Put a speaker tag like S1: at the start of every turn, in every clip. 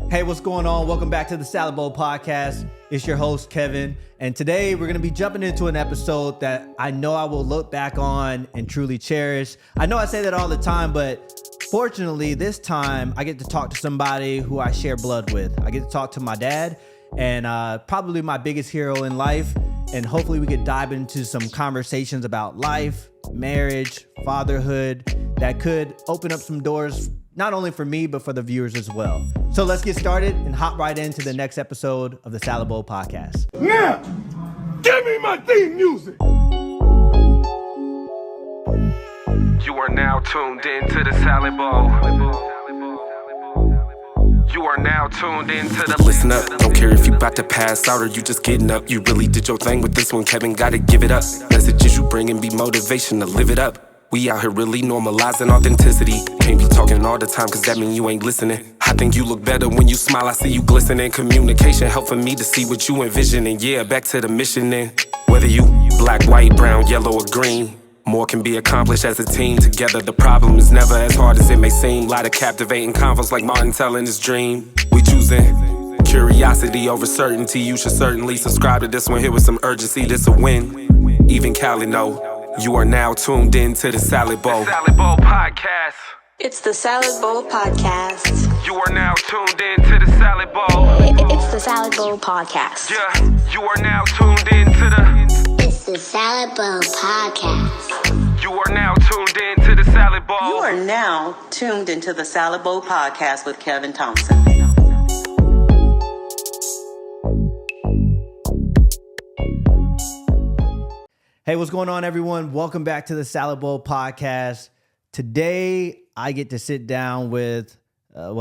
S1: Hey, what's going on? Welcome back to the Salad Bowl Podcast. It's your host, Kevin. And today we're going to be jumping into an episode that I know I will look back on and truly cherish. I know I say that all the time, but fortunately this time I get to talk to somebody who I share blood with. I get to talk to my dad and probably my biggest hero in life. And hopefully we could dive into some conversations about life, marriage, fatherhood that could open up some doors, not only for me, but for the viewers as well. So let's get started and hop right into the next episode of the Salad Bowl Podcast.
S2: Now, give me my theme music.
S3: You are now tuned in to the Salad Bowl. You are now tuned in to the
S4: Listen up, don't care if you about to pass out or you just getting up. You really did your thing with this one, Kevin, gotta give it up. Messages you bring and be motivation to live it up. We out here really normalizing authenticity. Can't be talking all the time cause that mean you ain't listening. I think you look better when you smile, I see you glistening. Communication helping me to see what you envisioning. Yeah, back to the mission then. Whether you black, white, brown, yellow or green, more can be accomplished as a team. Together the problem is never as hard as it may seem. Lot of captivating convos like Martin telling his dream. We choosing curiosity over certainty. You should certainly subscribe to this one here with some urgency. This a win, even Cali know. You are now tuned in to the Salad Bowl.
S3: The Salad Bowl Podcast.
S5: It's the Salad Bowl Podcast.
S3: You are now tuned in to the Salad Bowl.
S5: It's the Salad Bowl Podcast.
S3: Yeah, you are now tuned in to the...
S6: It's the Salad Bowl Podcast.
S3: You are now tuned in to the Salad Bowl.
S7: You are now tuned into the Salad Bowl Podcast with Kevin Thompson.
S1: Hey, what's going on, everyone? Welcome back to the Salad Bowl Podcast. Today, I get to sit down with,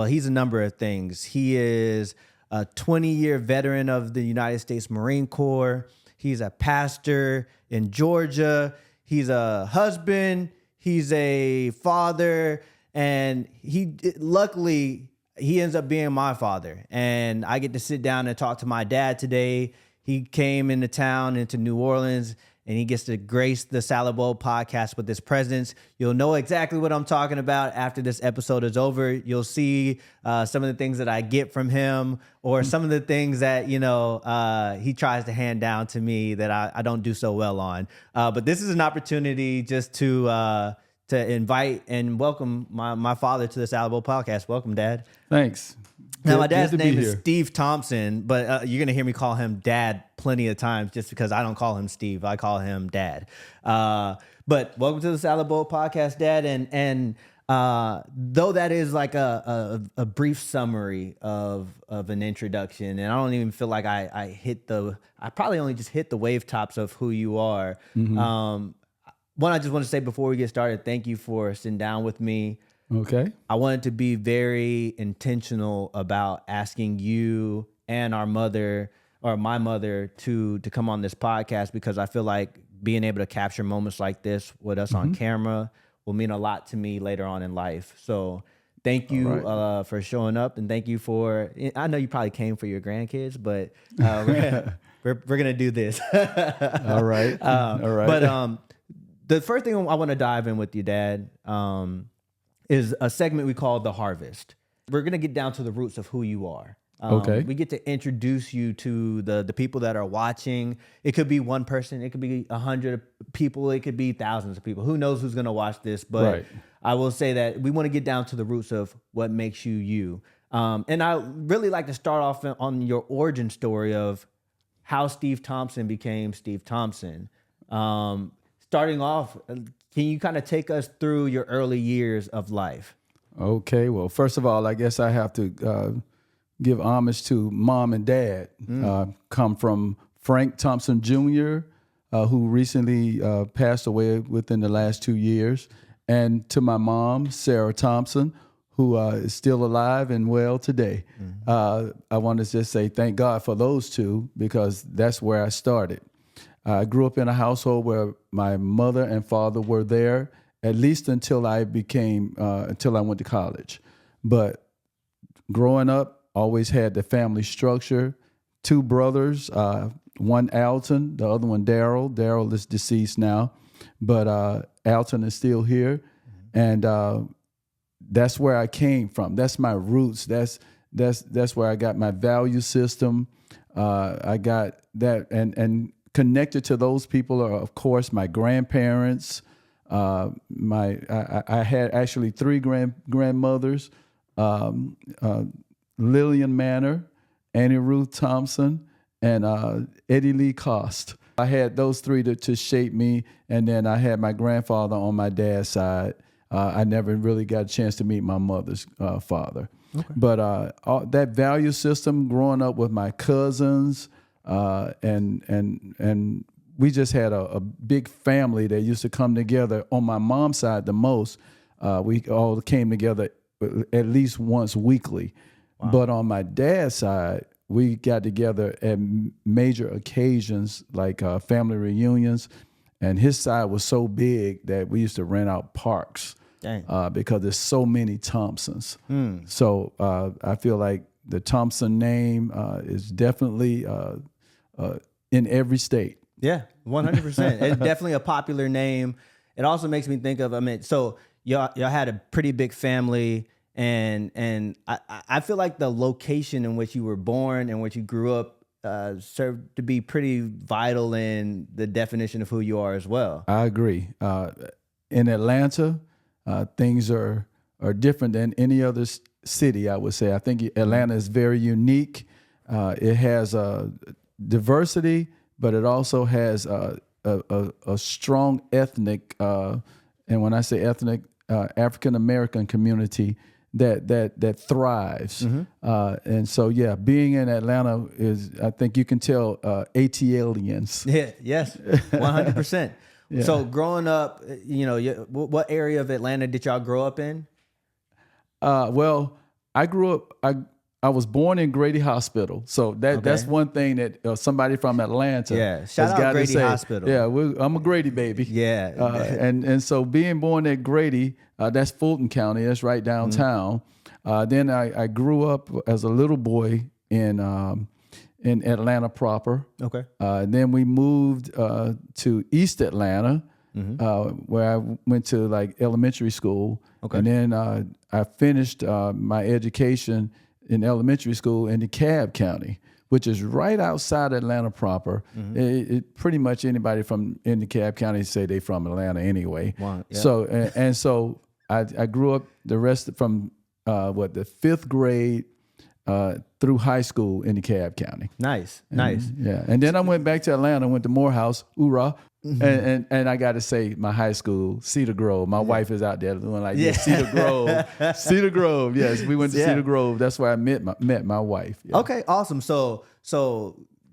S1: he's a number of things. He is a 20-year veteran of the United States Marine Corps. He's a pastor in Georgia. He's a husband. He's a father. And luckily, he ends up being my father. And I get to sit down and talk to my dad today. He came into town, into New Orleans, and he gets to grace the Salad Bowl Podcast with his presence. You'll know exactly what I'm talking about after this episode is over. You'll see some of the things that I get from him or some of the things that, he tries to hand down to me that I don't do so well on. But this is an opportunity just to invite and welcome my father to the Salad Bowl Podcast. Welcome, Dad.
S2: Thanks.
S1: Now, my dad's name is Steve Thompson, but you're going to hear me call him Dad plenty of times just because I don't call him Steve. I call him Dad. But welcome to the Salad Bowl Podcast, Dad. And though that is like a brief summary of an introduction, and I don't even feel like I probably only just hit the wave tops of who you are. Mm-hmm. One, I just want to say before we get started, thank you for sitting down with me.
S2: Okay.
S1: I wanted to be very intentional about asking you and our mother or my mother to come on this podcast because I feel like being able to capture moments like this with us on camera will mean a lot to me later on in life. So thank you for showing up, and thank you for, I know you probably came for your grandkids, but we're going to do this.
S2: All right. All right.
S1: But the first thing I want to dive in with you, Dad, is a segment we call The Harvest. We're going to get down to the roots of who you are.
S2: Okay.
S1: We get to introduce you to the people that are watching. It could be one person. It could be 100 people. It could be thousands of people. Who knows who's going to watch this? But I will say that we want to get down to the roots of what makes you you. And I really like to start off on your origin story of how Steve Thompson became Steve Thompson. Starting off, can you kind of take us through your early years of life?
S2: Okay. Well, first of all, I guess I have to give homage to Mom and Dad. Come from Frank Thompson Jr., who recently passed away within the last 2 years, and to my mom, Sarah Thompson, who is still alive and well today. I want to just say thank God for those two because that's where I started. I grew up in a household where my mother and father were there at least until I went to college. But growing up, always had the family structure. 2 brothers, one Alton, the other one Daryl. Daryl is deceased now, but Alton is still here. And that's where I came from. That's my roots. that's where I got my value system. I got that, and connected to those people are, of course, my grandparents. I had actually 3 grandmothers: Lillian Manor, Annie Ruth Thompson, and Eddie Lee Cost. I had those 3 to shape me, and then I had my grandfather on my dad's side. I never really got a chance to meet my mother's father. Okay. But that value system, growing up with my cousins, and we just had a big family that used to come together. On my mom's side, the most, we all came together at least once weekly. Wow. But on my dad's side, we got together at major occasions like family reunions, and his side was so big that we used to rent out parks because there's so many Thompsons. So I feel like the Thompson name is definitely in every state.
S1: Yeah, 100%. It's definitely a popular name. It also makes me think of, so y'all had a pretty big family. And I feel like the location in which you were born and which you grew up served to be pretty vital in the definition of who you are as well.
S2: I agree. In Atlanta, things are different than any other city, I would say. I think Atlanta is very unique. It has diversity, but it also has a strong ethnic, and when I say ethnic, African-American community that thrives. Mm-hmm. And so, being in Atlanta is, I think you can tell, ATLians.
S1: Yeah, yes, 100%. Yeah. So growing up, what area of Atlanta did y'all grow up in?
S2: Well, I grew up, I was born in Grady Hospital. So that's one thing that somebody from Atlanta
S1: shout out Grady Hospital.
S2: Yeah, I'm a Grady baby.
S1: Yeah.
S2: And so being born at Grady, that's Fulton County. That's right downtown. Mm-hmm. Then I grew up as a little boy in Atlanta proper. Okay. Then we moved to East Atlanta, where I went to like elementary school. Okay. And then I finished my education in elementary school in DeKalb County, which is right outside Atlanta proper. Mm-hmm. It pretty much anybody from in DeKalb County say they from Atlanta anyway. Wow. Yeah. So so I grew up the rest from the 5th grade through high school in DeKalb County.
S1: Nice.
S2: Yeah, and then I went back to Atlanta, went to Morehouse, hoorah. Mm-hmm. And I got to say, my high school, Cedar Grove. My wife is out there doing like Cedar Grove. Cedar Grove, yes. We went to Cedar Grove. That's where I met my wife. Yeah.
S1: Okay, awesome. So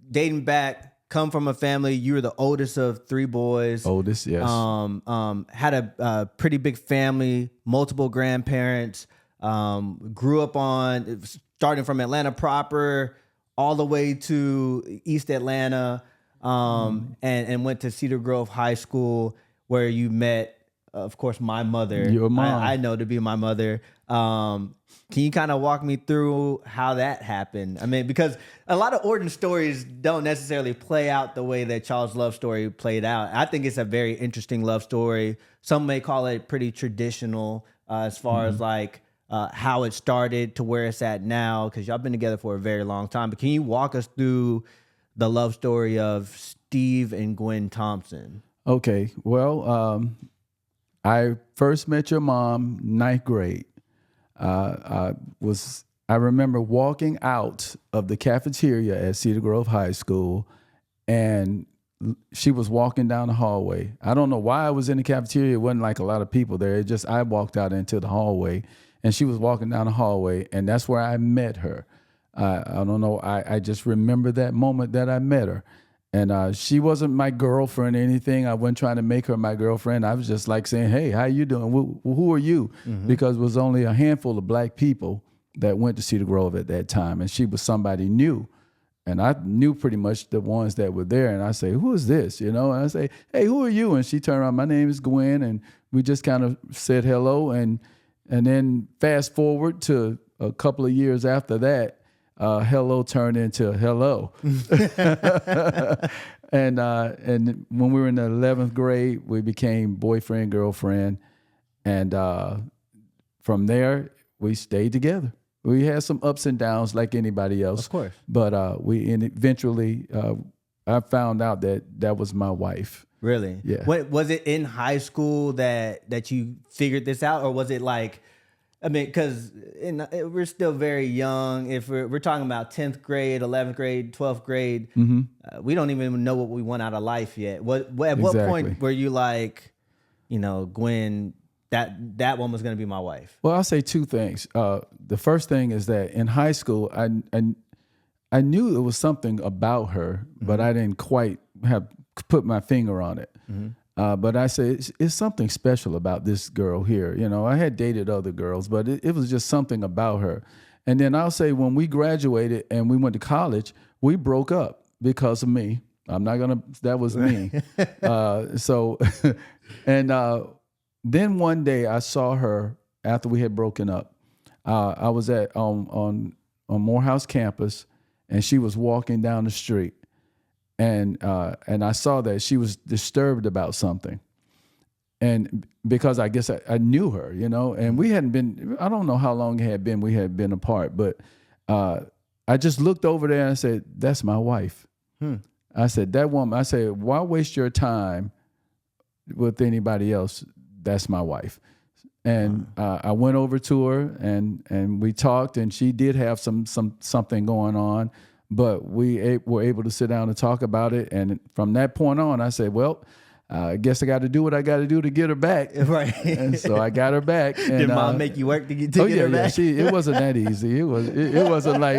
S1: dating back, come from a family. You were the oldest of 3 boys.
S2: Oldest, yes.
S1: Had a pretty big family, multiple grandparents. Grew up starting from Atlanta proper all the way to East Atlanta. And went to Cedar Grove High School, where you met, of course, my mother.
S2: Your mom.
S1: I know to be my mother. Can you kind of walk me through how that happened? I mean, because a lot of origin stories don't necessarily play out the way that Charles' love story played out. I think it's a very interesting love story. Some may call it pretty traditional as far as like how it started to where it's at now, because y'all been together for a very long time. But can you walk us through the love story of Steve and Gwen Thompson?
S2: Okay. Well, I first met your mom 9th grade. I remember walking out of the cafeteria at Cedar Grove High School, and she was walking down the hallway. I don't know why I was in the cafeteria. It wasn't like a lot of people there. It just, I walked out into the hallway, and she was walking down the hallway, and that's where I met her. I don't know. I just remember that moment that I met her. And she wasn't my girlfriend or anything. I wasn't trying to make her my girlfriend. I was just like saying, hey, how you doing? Who are you? Mm-hmm. Because it was only a handful of black people that went to Cedar Grove at that time. And she was somebody new. And I knew pretty much the ones that were there. And I say, who is this? And I say, hey, who are you? And she turned around, my name is Gwen. And we just kind of said hello. And then fast forward to a couple of years after that, hello turned into hello. And when we were in the 11th grade, we became boyfriend, girlfriend. And from there, we stayed together. We had some ups and downs like anybody else.
S1: Of course.
S2: But eventually I found out that was my wife.
S1: Really?
S2: Yeah.
S1: What was it in high school that you figured this out, or was it like, I mean, because we're still very young. If we're talking about 10th grade, 11th grade, 12th grade, we don't even know what we want out of life yet. At what point were you like, Gwen, that one was going to be my wife?
S2: Well, I'll say two things. The first thing is that in high school, I knew it was something about her, but I didn't quite have put my finger on it. But I said, it's something special about this girl here. I had dated other girls, but it was just something about her. And then I'll say when we graduated and we went to college, we broke up because of me. That was me. And then one day I saw her after we had broken up. I was on Morehouse campus, and she was walking down the street. And I saw that she was disturbed about something. And because I guess I knew her, and we hadn't been, I don't know how long it had been, we had been apart, but I just looked over there and I said, that's my wife. I said, that woman, I said, why waste your time with anybody else? That's my wife. And I went over to her and we talked, and she did have something going on. But we were able to sit down and talk about it. And from that point on, I said, well, I guess I got to do what I got to do to get her back.
S1: Right.
S2: And so I got her back. And,
S1: did mom make you work to get her back?
S2: It wasn't that easy. It wasn't like,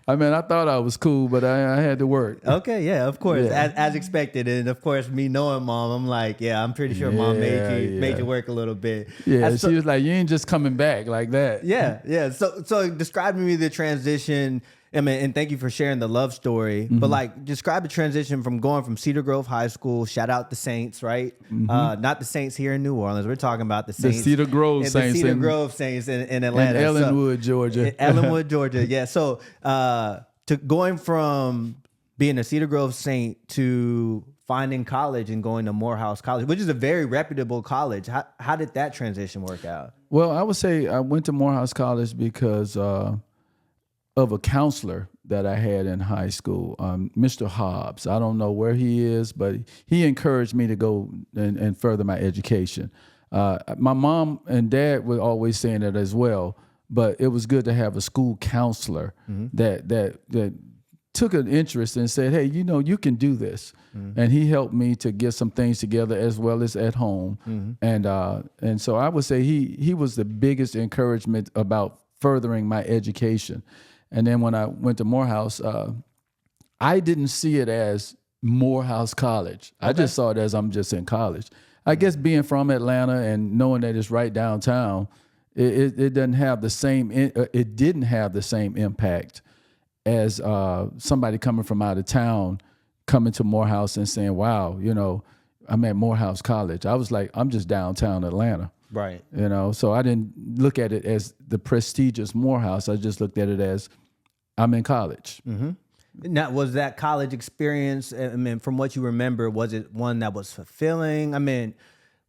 S2: I mean, I thought I was cool, but I had to work.
S1: Okay, yeah, of course.
S2: Yeah.
S1: As expected. And of course, me knowing mom, I'm like, yeah, I'm pretty sure mom made you work a little bit.
S2: Yeah, she was like, you ain't just coming back like that.
S1: Yeah. So describe to me the transition. I mean, and thank you for sharing the love story. But like, describe the transition from going from Cedar Grove High School. Shout out the Saints, right? Not the Saints here in New Orleans. We're talking about the Saints,
S2: the Cedar Grove Saints,
S1: the Cedar Grove Saints in Atlanta,
S2: in Ellenwood, Georgia.
S1: Ellenwood, Georgia. Yeah. So to going from being a Cedar Grove Saint to finding college and going to Morehouse College, which is a very reputable college. How did that transition work out?
S2: Well, I would say I went to Morehouse College because of a counselor that I had in high school, Mr. Hobbs. I don't know where he is, but he encouraged me to go and further my education. My mom and dad were always saying that as well, but it was good to have a school counselor that took an interest and said, hey, you can do this. And he helped me to get some things together as well as at home. And so I would say he was the biggest encouragement about furthering my education. And then when I went to Morehouse, I didn't see it as Morehouse College. Okay. I just saw it as I'm just in college. I guess being from Atlanta and knowing that it's right downtown, it doesn't have the same. It didn't have the same impact as somebody coming from out of town coming to Morehouse and saying, "Wow, I'm at Morehouse College." I was like, "I'm just downtown Atlanta."
S1: Right.
S2: So I didn't look at it as the prestigious Morehouse. I just looked at it as I'm in college.
S1: Now, was that college experience, I mean, from what you remember, was it one that was fulfilling? I mean,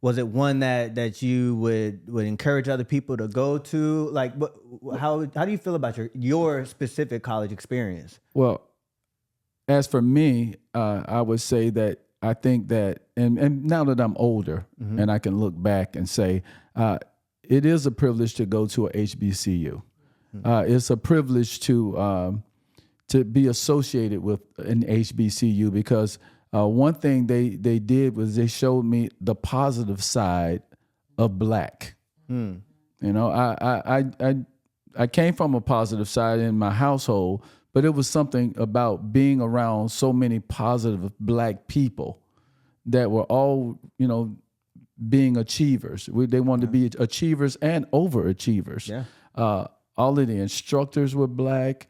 S1: was it one that you would encourage other people to go to? Like, how do you feel about your specific college experience?
S2: Well, as for me, I would say that I think that, and now that I'm older and I can look back and say, it is a privilege to go to a HBCU. It's a privilege to be associated with an HBCU because one thing they did was they showed me the positive side of Black. I came from a positive side in my household, but it was something about being around so many positive Black people that were all, being achievers. They wanted to be achievers and overachievers.
S1: Yeah.
S2: All of the instructors were Black.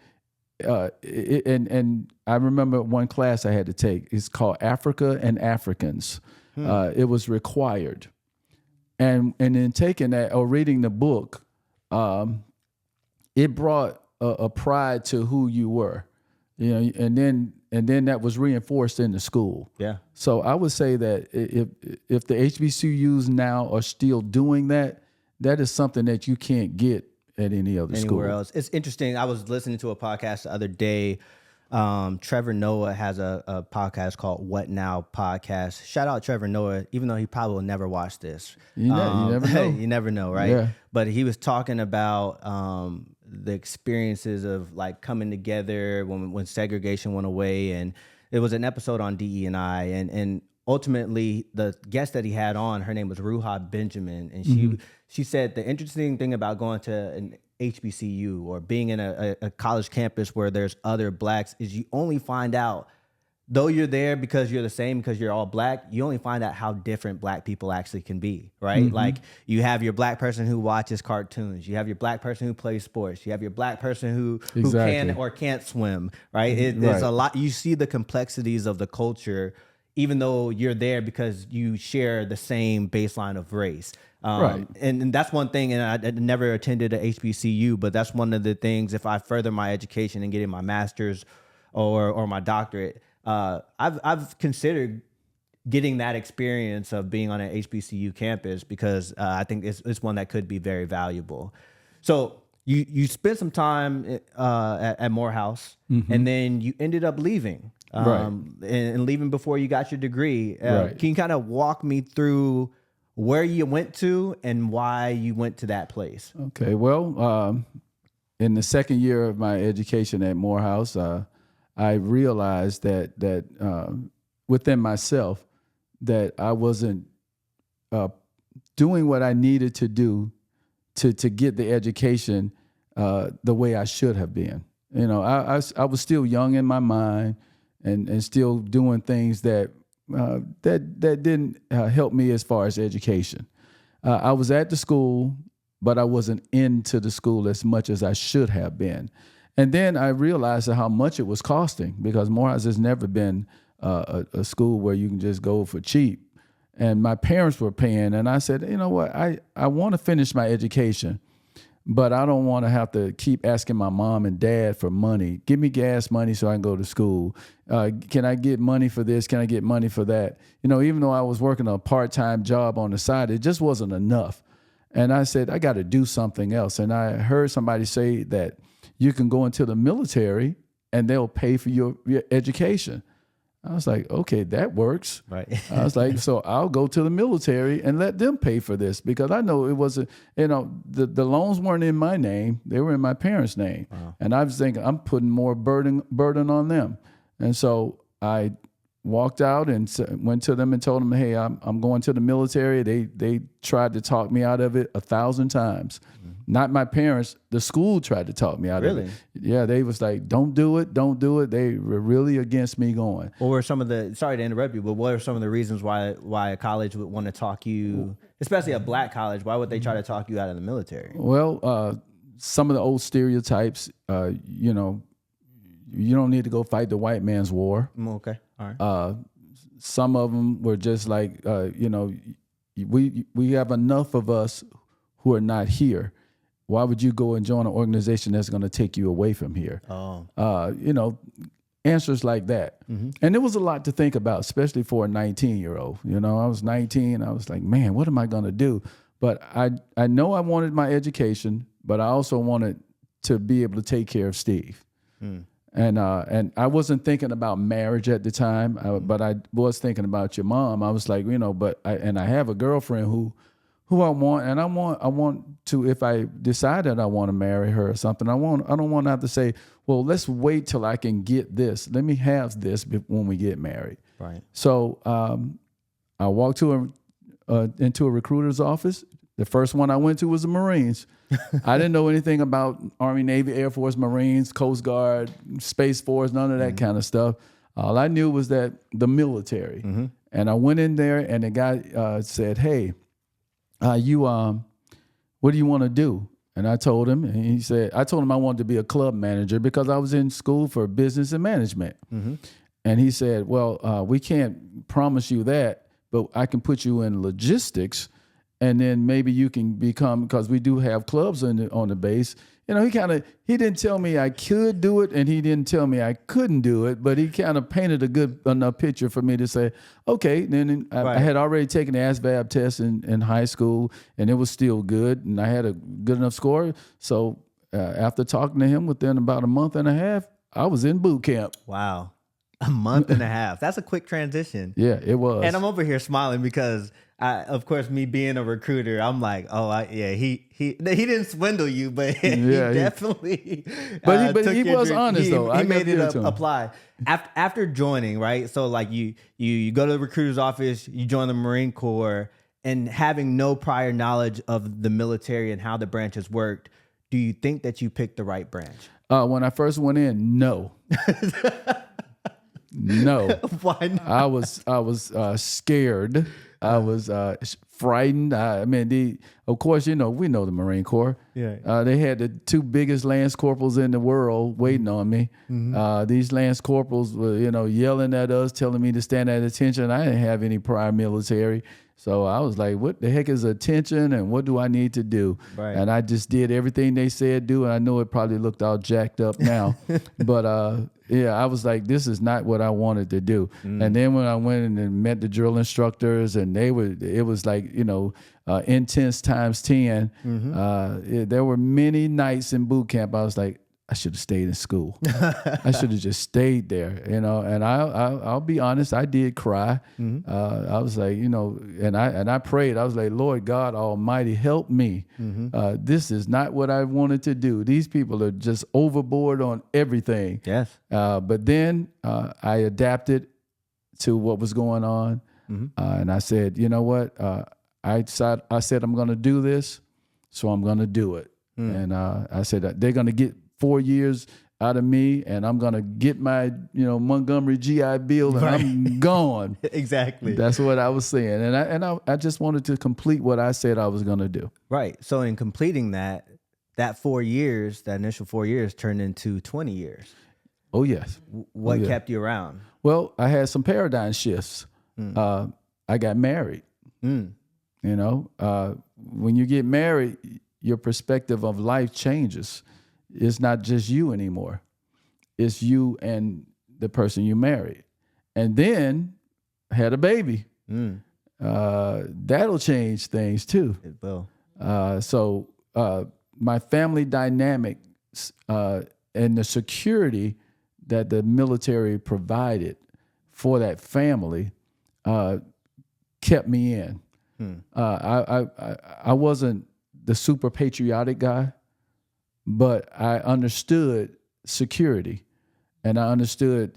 S2: And I remember one class I had to take. It's called Africa and Africans. It was required. And in taking that or reading the book, it brought a pride to who you were, and then that was reinforced in the school.
S1: Yeah.
S2: So I would say that if the HBCUs now are still doing that, that is something that you can't get at any other
S1: anywhere
S2: school.
S1: else. It's interesting. I was listening to a podcast the other day. Trevor Noah has a podcast called What Now Podcast. Shout out Trevor Noah, even though he probably will never watch this.
S2: You never know.
S1: You never know, right?
S2: Yeah.
S1: But he was talking about the experiences of like coming together when segregation went away, and it was an episode on DE&I, and ultimately the guest that he had on, her name was Ruha Benjamin, and she said the interesting thing about going to an HBCU or being in a college campus where there's other blacks is you only find out, though you're there because you're the same, because you're all black, you only find out how different black people actually can be, right? Like you have your black person who watches cartoons, you have your black person who plays sports, you have your black person who can or can't swim, right? There's a lot. You see the complexities of the culture, even though you're there because you share the same baseline of race.
S2: Right.
S1: And that's one thing, and I never attended a HBCU, but that's one of the things, if I further my education and getting my master's or my doctorate, I've considered getting that experience of being on an HBCU campus because I think it's one that could be very valuable. So you spent some time at Morehouse, and then you ended up leaving. And leaving before you got your degree. Can you kind of walk me through where you went to and why you went to that place?
S2: Okay, well, in the second year of my education at Morehouse, I realized that within myself that I wasn't doing what I needed to do to get the education the way I should have been. You know, I was still young in my mind and still doing things that didn't help me as far as education. I was at the school, but I wasn't into the school as much as I should have been. And then I realized how much it was costing, because Morehouse has never been a school where you can just go for cheap. And my parents were paying, and I said, you know what, I want to finish my education, but I don't want to have to keep asking my mom and dad for money. Give me gas money so I can go to school. Can I get money for this? Can I get money for that? You know, even though I was working a part-time job on the side, it just wasn't enough. And I said, I got to do something else. And I heard somebody say that you can go into the military and they'll pay for your education. I was like, okay, that works.
S1: Right.
S2: I was like, so I'll go to the military and let them pay for this, because I know it wasn't, you know, the loans weren't in my name. They were in my parents' name. Wow. And I was thinking, I'm putting more burden on them. And so I walked out and went to them and told them, hey, I'm going to the military. They tried to talk me out of it 1,000 times. Mm-hmm. Not my parents. The school tried to talk me out of it. Yeah, they was like, don't do it. They were really against me going.
S1: What were some of the, sorry to interrupt you, but what are some of the reasons why a college would want to talk you, especially a black college, why would they try to talk you out of the military?
S2: Well, some of the old stereotypes, you know, you don't need to go fight the white man's war.
S1: Okay, all right.
S2: Some of them were just like, you know, we have enough of us who are not here. Why would you go and join an organization that's going to take you away from here? You know, answers like that. Mm-hmm. And there was a lot to think about, especially for a 19-year-old. You know, I was 19. I was like, man, what am I going to do? But I know I wanted my education, but I also wanted to be able to take care of Steve. Mm. And I wasn't thinking about marriage at the time, but I was thinking about your mom. I was like, you know, I have a girlfriend who I want, and I want to, if I decide that I want to marry her or something, I don't want to have to say, well, let's wait till I can get this. Let me have this when we get married. Right. So I walked into a recruiter's office. The first one I went to was the Marines. I didn't know anything about Army, Navy, Air Force, Marines, Coast Guard, Space Force, none of that kind of stuff. All I knew was that the military. Mm-hmm. And I went in there, and the guy said, hey, what do you want to do? And I told him, and he said, I told him I wanted to be a club manager because I was in school for business and management. Mm-hmm. And he said, well, we can't promise you that, but I can put you in logistics. and then maybe you can become, because we do have clubs on the base. You know, he didn't tell me I could do it, and he didn't tell me I couldn't do it, but he kind of painted a good enough picture for me to say, okay. Then I had already taken the ASVAB test in high school, and it was still good, and I had a good enough score. So after talking to him within about a month and a half, I was in boot camp.
S1: Wow. A month and a half. That's a quick transition.
S2: Yeah, it was.
S1: And I'm over here smiling because, of course, me being a recruiter, I'm like, he didn't swindle you, but he definitely.
S2: But he was honest though.
S1: He made it apply after joining, right? So like you go to the recruiter's office, you join the Marine Corps, and having no prior knowledge of the military and how the branches worked. Do you think that you picked the right branch?
S2: When I first went in, no. No.
S1: Why not?
S2: I was scared. I was frightened. Of course, we know the Marine Corps.
S1: Yeah.
S2: They had the two biggest lance corporals in the world waiting on me. Mm-hmm. These lance corporals were, yelling at us, telling me to stand at attention. I didn't have any prior military. So I was like, what the heck is attention, and what do I need to do?
S1: Right.
S2: And I just did everything they said do, and I know it probably looked all jacked up now. But I was like, this is not what I wanted to do. And then when I went in and met the drill instructors, and it was like, intense times 10. Mm-hmm. There were many nights in boot camp I was like, I should have stayed in school. I should have just stayed there, and I'll be honest, I did cry. Mm-hmm. I was like, and I prayed. I was like, Lord God Almighty, help me. Mm-hmm. This is not what I wanted to do. These people are just overboard on everything.
S1: Yes.
S2: But then I adapted to what was going on, and I said, you know what? I said I'm going to do this, so I'm going to do it. And I said they're going to get 4 years out of me, and I'm gonna get my Montgomery GI Bill, and I'm gone.
S1: Exactly.
S2: That's what I was saying, and I just wanted to complete what I said I was gonna do.
S1: Right. So in completing that 4 years, that initial 4 years turned into 20 years.
S2: Oh yes.
S1: What kept you around?
S2: Well, I had some paradigm shifts. I got married. When you get married, your perspective of life changes. It's not just you anymore. It's you and the person you married. And then had a baby. That'll change things too.
S1: It will.
S2: So my family dynamics and the security that the military provided for that family kept me in. I wasn't the super patriotic guy, but I understood security, and I understood,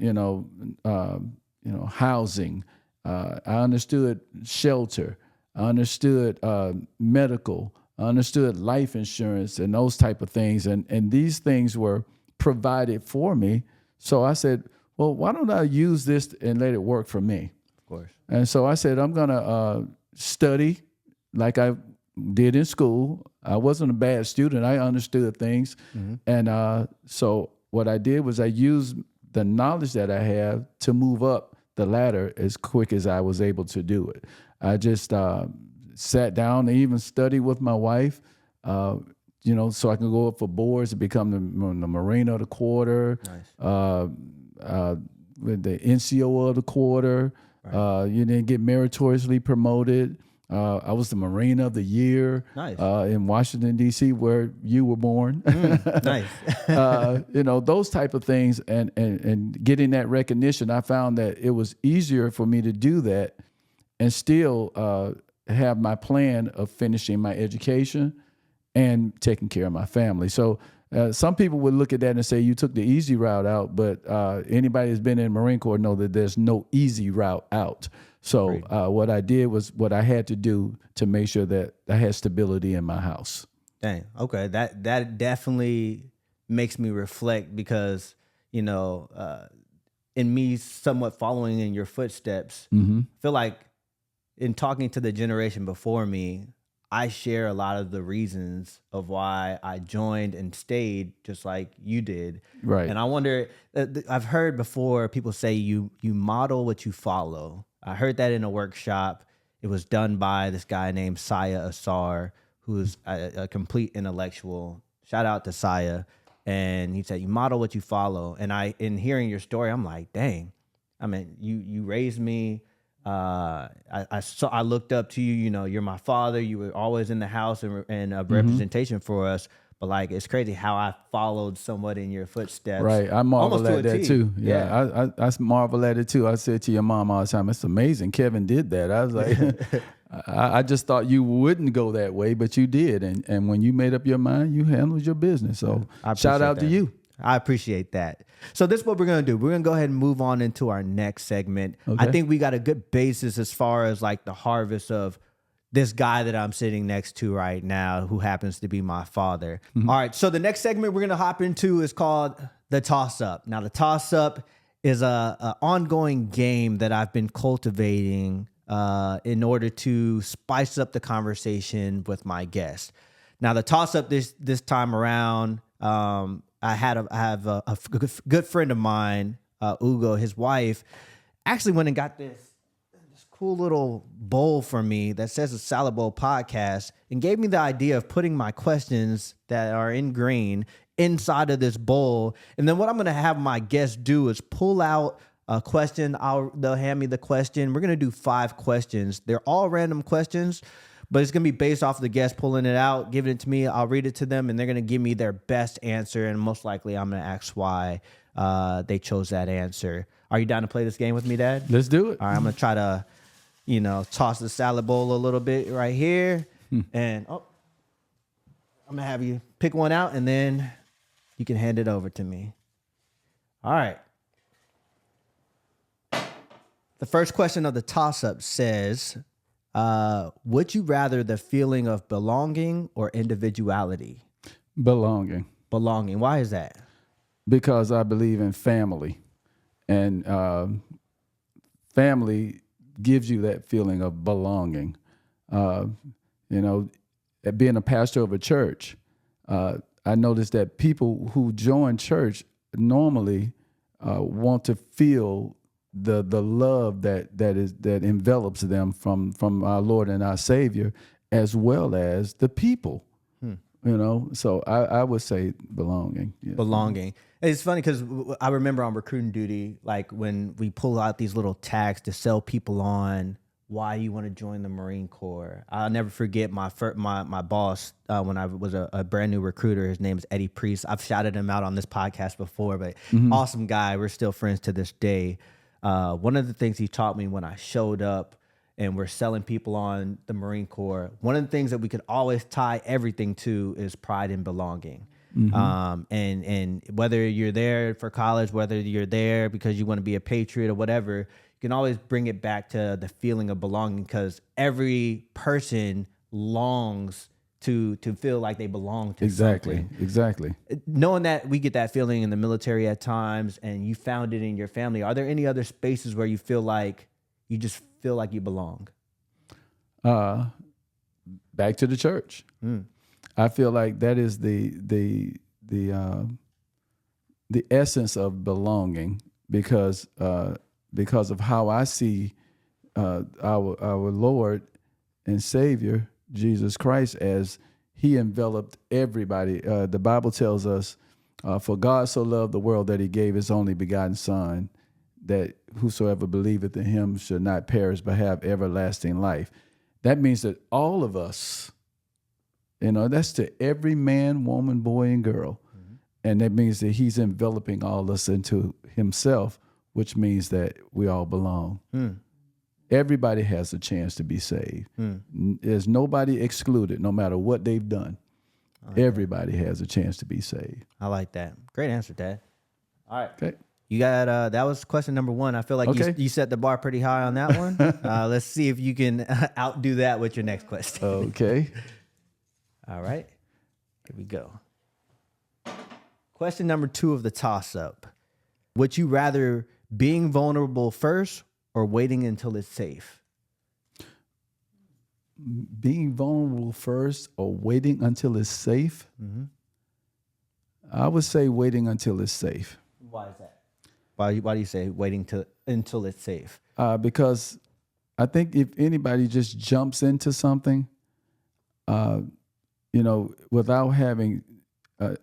S2: housing. I understood shelter. I understood medical. I understood life insurance and those type of things. And these things were provided for me. So I said, well, why don't I use this and let it work for me?
S1: Of course.
S2: And so I said, I'm going to study like I did in school. I wasn't a bad student. I understood things. And so what I did was I used the knowledge that I have to move up the ladder as quick as I was able to do it. I just sat down and even studied with my wife, so I can go up for boards and become the Marine of the Quarter, with the NCO of the Quarter. Right. You didn't get meritoriously promoted. I was the Marine of the Year in Washington, D.C., where you were born.
S1: Nice.
S2: Those type of things, and getting that recognition, I found that it was easier for me to do that and still have my plan of finishing my education and taking care of my family. So some people would look at that and say, you took the easy route out, but anybody that's been in the Marine Corps know that there's no easy route out. So what I did was what I had to do to make sure that I had stability in my house.
S1: Dang. Okay. That definitely makes me reflect because, in me somewhat following in your footsteps, I feel like in talking to the generation before me, I share a lot of the reasons of why I joined and stayed just like you did.
S2: Right.
S1: And I wonder, I've heard before people say you model what you follow. I heard that in a workshop, It was done by this guy named Saya Assar, who's a complete intellectual. Shout out to Saya. And he said, you model what you follow. And in hearing your story, I'm like, dang. I mean, you raised me. I looked up to you. You know, you're my father. You were always in the house and a representation for us. But like, it's crazy how I followed somewhat in your footsteps.
S2: Right. I marvel
S1: almost to
S2: at
S1: a
S2: that
S1: T.
S2: too. Yeah. I marvel at it too. I said to your mom all the time, it's amazing Kevin did that. I was like, I just thought you wouldn't go that way, but you did. And when you made up your mind, you handled your business. So shout out to you.
S1: I appreciate that. So this is what we're going to do. We're going to go ahead and move on into our next segment.
S2: Okay.
S1: I think we got a good basis as far as like the harvest of this guy that I'm sitting next to right now, who happens to be my father. All right. So the next segment we're going to hop into is called the toss-up. Now, the toss-up is a ongoing game that I've been cultivating in order to spice up the conversation with my guests. Now, the toss-up this time around, I have a good friend of mine, Ugo, his wife, actually went and got this cool little bowl for me that says the Salad Bowl Podcast and gave me the idea of putting my questions that are in green inside of this bowl. And then what I'm going to have my guests do is pull out a question. They'll hand me the question. We're going to do 5 questions. They're all random questions, but it's going to be based off of the guest pulling it out, giving it to me. I'll read it to them, and they're going to give me their best answer. And most likely I'm going to ask why they chose that answer. Are you down to play this game with me, Dad?
S2: Let's do it.
S1: All right, I'm going to try to, toss the salad bowl a little bit right here. And I'm going to have you pick one out, and then you can hand it over to me. All right. The first question of the toss-up says, would you rather the feeling of belonging or individuality?
S2: Belonging.
S1: Belonging. Why is that?
S2: Because I believe in family. And family gives you that feeling of belonging. Being a pastor of a church, I noticed that people who join church normally want to feel the love that envelops them from our Lord and our Savior, as well as the people. So I would say belonging. Yeah.
S1: Belonging. It's funny because I remember on recruiting duty, like when we pull out these little tags to sell people on why you want to join the Marine Corps. I'll never forget my boss when I was a brand new recruiter. His name is Eddie Priest. I've shouted him out on this podcast before, but awesome guy. We're still friends to this day. One of the things he taught me when I showed up and we're selling people on the Marine Corps, one of the things that we could always tie everything to is pride and belonging. And whether you're there for college, whether you're there because you want to be a patriot or whatever, you can always bring it back to the feeling of belonging, because every person longs to feel like they belong to something.
S2: Exactly.
S1: Knowing that we get that feeling in the military at times, and you found it in your family, are there any other spaces where you feel like you just feel like you belong?
S2: Back to the church. I feel like that is the essence of belonging, because of how I see our Lord and Savior Jesus Christ, as he enveloped everybody. The Bible tells us, for God so loved the world that he gave his only begotten Son, that whosoever believeth in him should not perish but have everlasting life. That means that all of us, that's to every man, woman, boy, and girl. And that means that he's enveloping all of us into himself, which means that we all belong. Everybody has a chance to be saved. There's nobody excluded, no matter what they've done. Everybody has a chance to be saved.
S1: I like that. Great answer, Dad. All right.
S2: Okay.
S1: You got that was question number 1. I feel like you set the bar pretty high on that one. Let's see if you can outdo that with your next question.
S2: Okay.
S1: All right. Here we go. Question number 2 of the toss-up. Would you rather being vulnerable first or waiting until it's safe?
S2: Being vulnerable first or waiting until it's safe? I would say waiting until it's safe.
S1: Why is that? Why do you say waiting until it's safe?
S2: Because I think if anybody just jumps into something, without having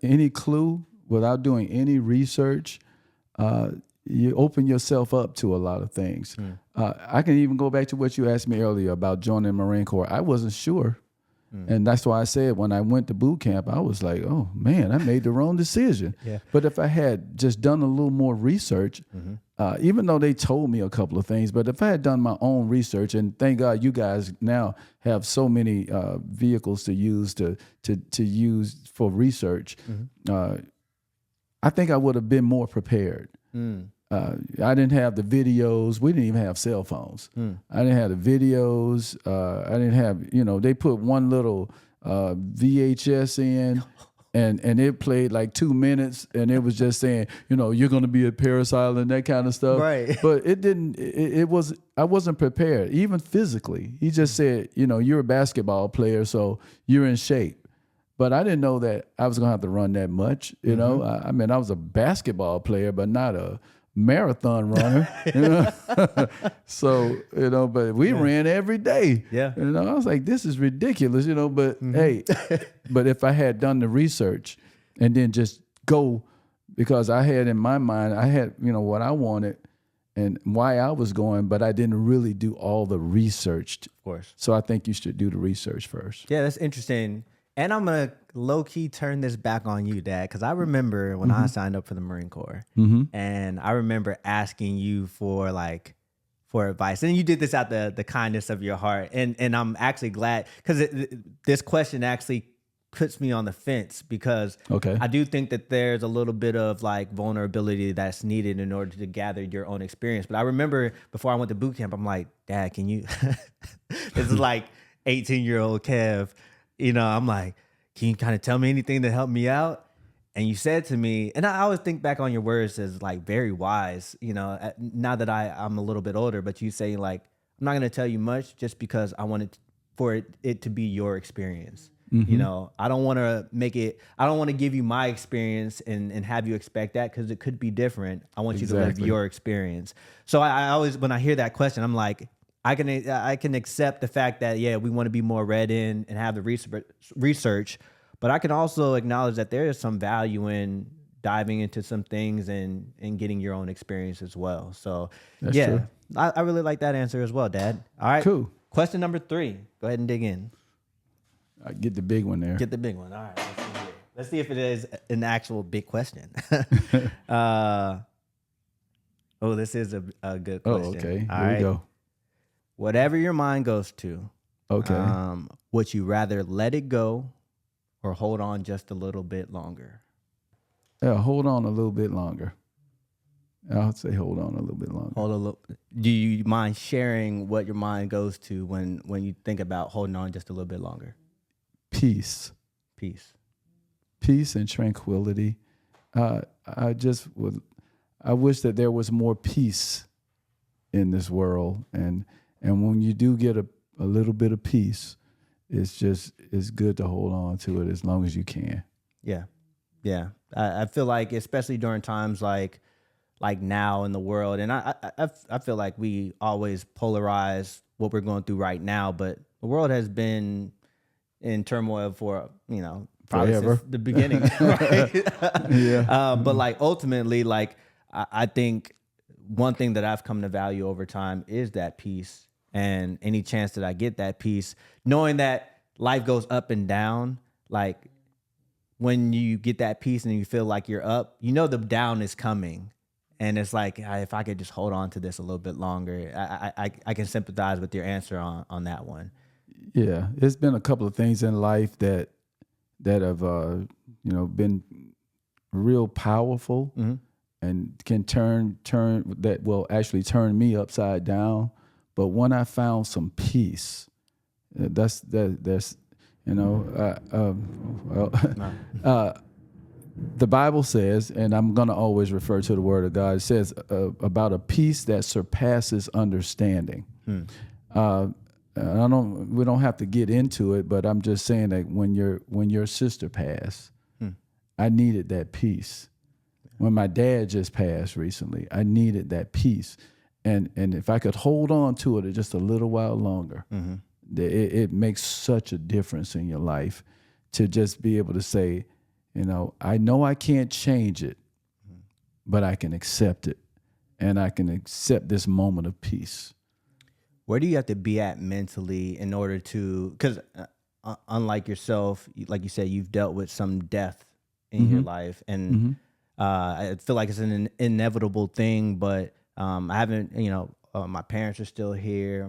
S2: any clue, without doing any research, you open yourself up to a lot of things. I can even go back to what you asked me earlier about joining the Marine Corps. I wasn't sure. And that's why I said when I went to boot camp, I was like, oh, man, I made the wrong decision.
S1: Yeah.
S2: But if I had just done a little more research, even though they told me a couple of things, but if I had done my own research, and thank God you guys now have so many vehicles to use to use for research, I think I would have been more prepared. I didn't have the videos. We didn't even have cell phones. I didn't have the videos. I didn't have, they put one little VHS in and it played like 2 minutes and it was just saying, you're going to be at Paris Island, that kind of stuff.
S1: Right.
S2: But I wasn't prepared, even physically. He just said, you're a basketball player, so you're in shape. But I didn't know that I was going to have to run that much, I mean, I was a basketball player, but not a marathon runner. So, but we ran every day.
S1: Yeah.
S2: I was like, this is ridiculous, but hey, but if I had done the research and then just go, because I had in my mind, I had, what I wanted and why I was going, but I didn't really do all the research.
S1: Of course.
S2: So I think you should do the research first.
S1: Yeah, that's interesting. And I'm going to low-key turn this back on you, Dad, because I remember when I signed up for the Marine Corps, and I remember asking you for advice. And you did this out the kindness of your heart. And I'm actually glad, because this question actually puts me on the fence, because I do think that there's a little bit of vulnerability that's needed in order to gather your own experience. But I remember before I went to boot camp, I'm like, Dad, can you, this is 18-year-old Kev, I'm like, can you kind of tell me anything to help me out? And you said to me, and I always think back on your words as very wise, now that I'm a little bit older, but you say I'm not going to tell you much just because I wanted for it to be your experience. I don't want to give you my experience and have you expect that, because it could be different. I want you to live your experience. So I always, when I hear that question, I'm like, I can accept the fact that, we want to be more read in and have the research, but I can also acknowledge that there is some value in diving into some things and getting your own experience as well. So
S2: That's true.
S1: I really like that answer as well, Dad. All right.
S2: Cool.
S1: Question number 3. Go ahead and dig in.
S2: I get the big one there.
S1: Get the big one. All right. Let's see if it is an actual big question. This is a good question.
S2: Oh, okay.
S1: All
S2: Here
S1: right.
S2: we go.
S1: Whatever your mind goes to,
S2: okay.
S1: Would you rather let it go or hold on just a little bit longer?
S2: Yeah, hold on a little bit longer. I'll say hold on a little bit longer.
S1: Do you mind sharing what your mind goes to when you think about holding on just a little bit longer?
S2: Peace and tranquility. I wish that there was more peace in this world, and when you do get a little bit of peace, it's good to hold on to it as long as you can.
S1: Yeah. I feel like, especially during times like now in the world, and I feel like we always polarize what we're going through right now, but the world has been in turmoil for probably
S2: forever.
S1: since the beginning, right?
S2: Yeah.
S1: But ultimately, I think one thing that I've come to value over time is that peace, and any chance that I get that peace, knowing that life goes up and down, when you get that peace and you feel like you're up, the down is coming. And it's if I could just hold on to this a little bit longer, I can sympathize with your answer on that one.
S2: Yeah, it's been a couple of things in life that have been real powerful, and can turn that will actually turn me upside down. But when I found some peace, that's the Bible says, and I'm going to always refer to the Word of God, it says about a peace that surpasses understanding. We don't have to get into it, but I'm just saying that when your sister passed, I needed that peace. When my dad just passed recently, I needed that peace. And if I could hold on to it just a little while longer, it makes such a difference in your life to just be able to say, I know I can't change it, but I can accept it. And I can accept this moment of peace.
S1: Where do you have to be at mentally in order to, because unlike yourself, like you said, you've dealt with some death in your life. And I feel like it's an inevitable thing, but I haven't, my parents are still here.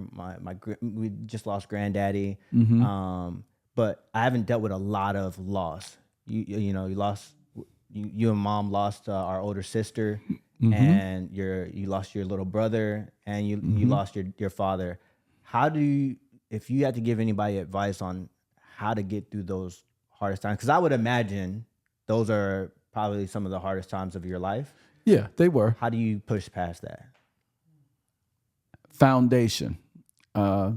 S1: We just lost granddaddy. But I haven't dealt with a lot of loss. You lost, you and mom lost our older sister. And you lost your little brother, and you lost your father. How do you, if you had to give anybody advice on how to get through those hardest times? Because I would imagine those are probably some of the hardest times of your life.
S2: Yeah, they were.
S1: How do you push past that?
S2: Foundation. I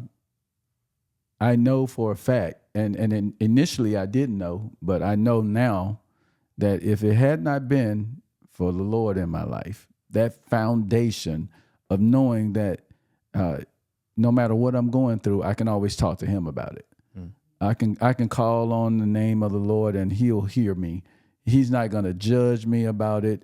S2: know for a fact, and initially I didn't know, but I know now that if it had not been for the Lord in my life, that foundation of knowing that no matter what I'm going through, I can always talk to him about it. I can call on the name of the Lord and he'll hear me. He's not going to judge me about it.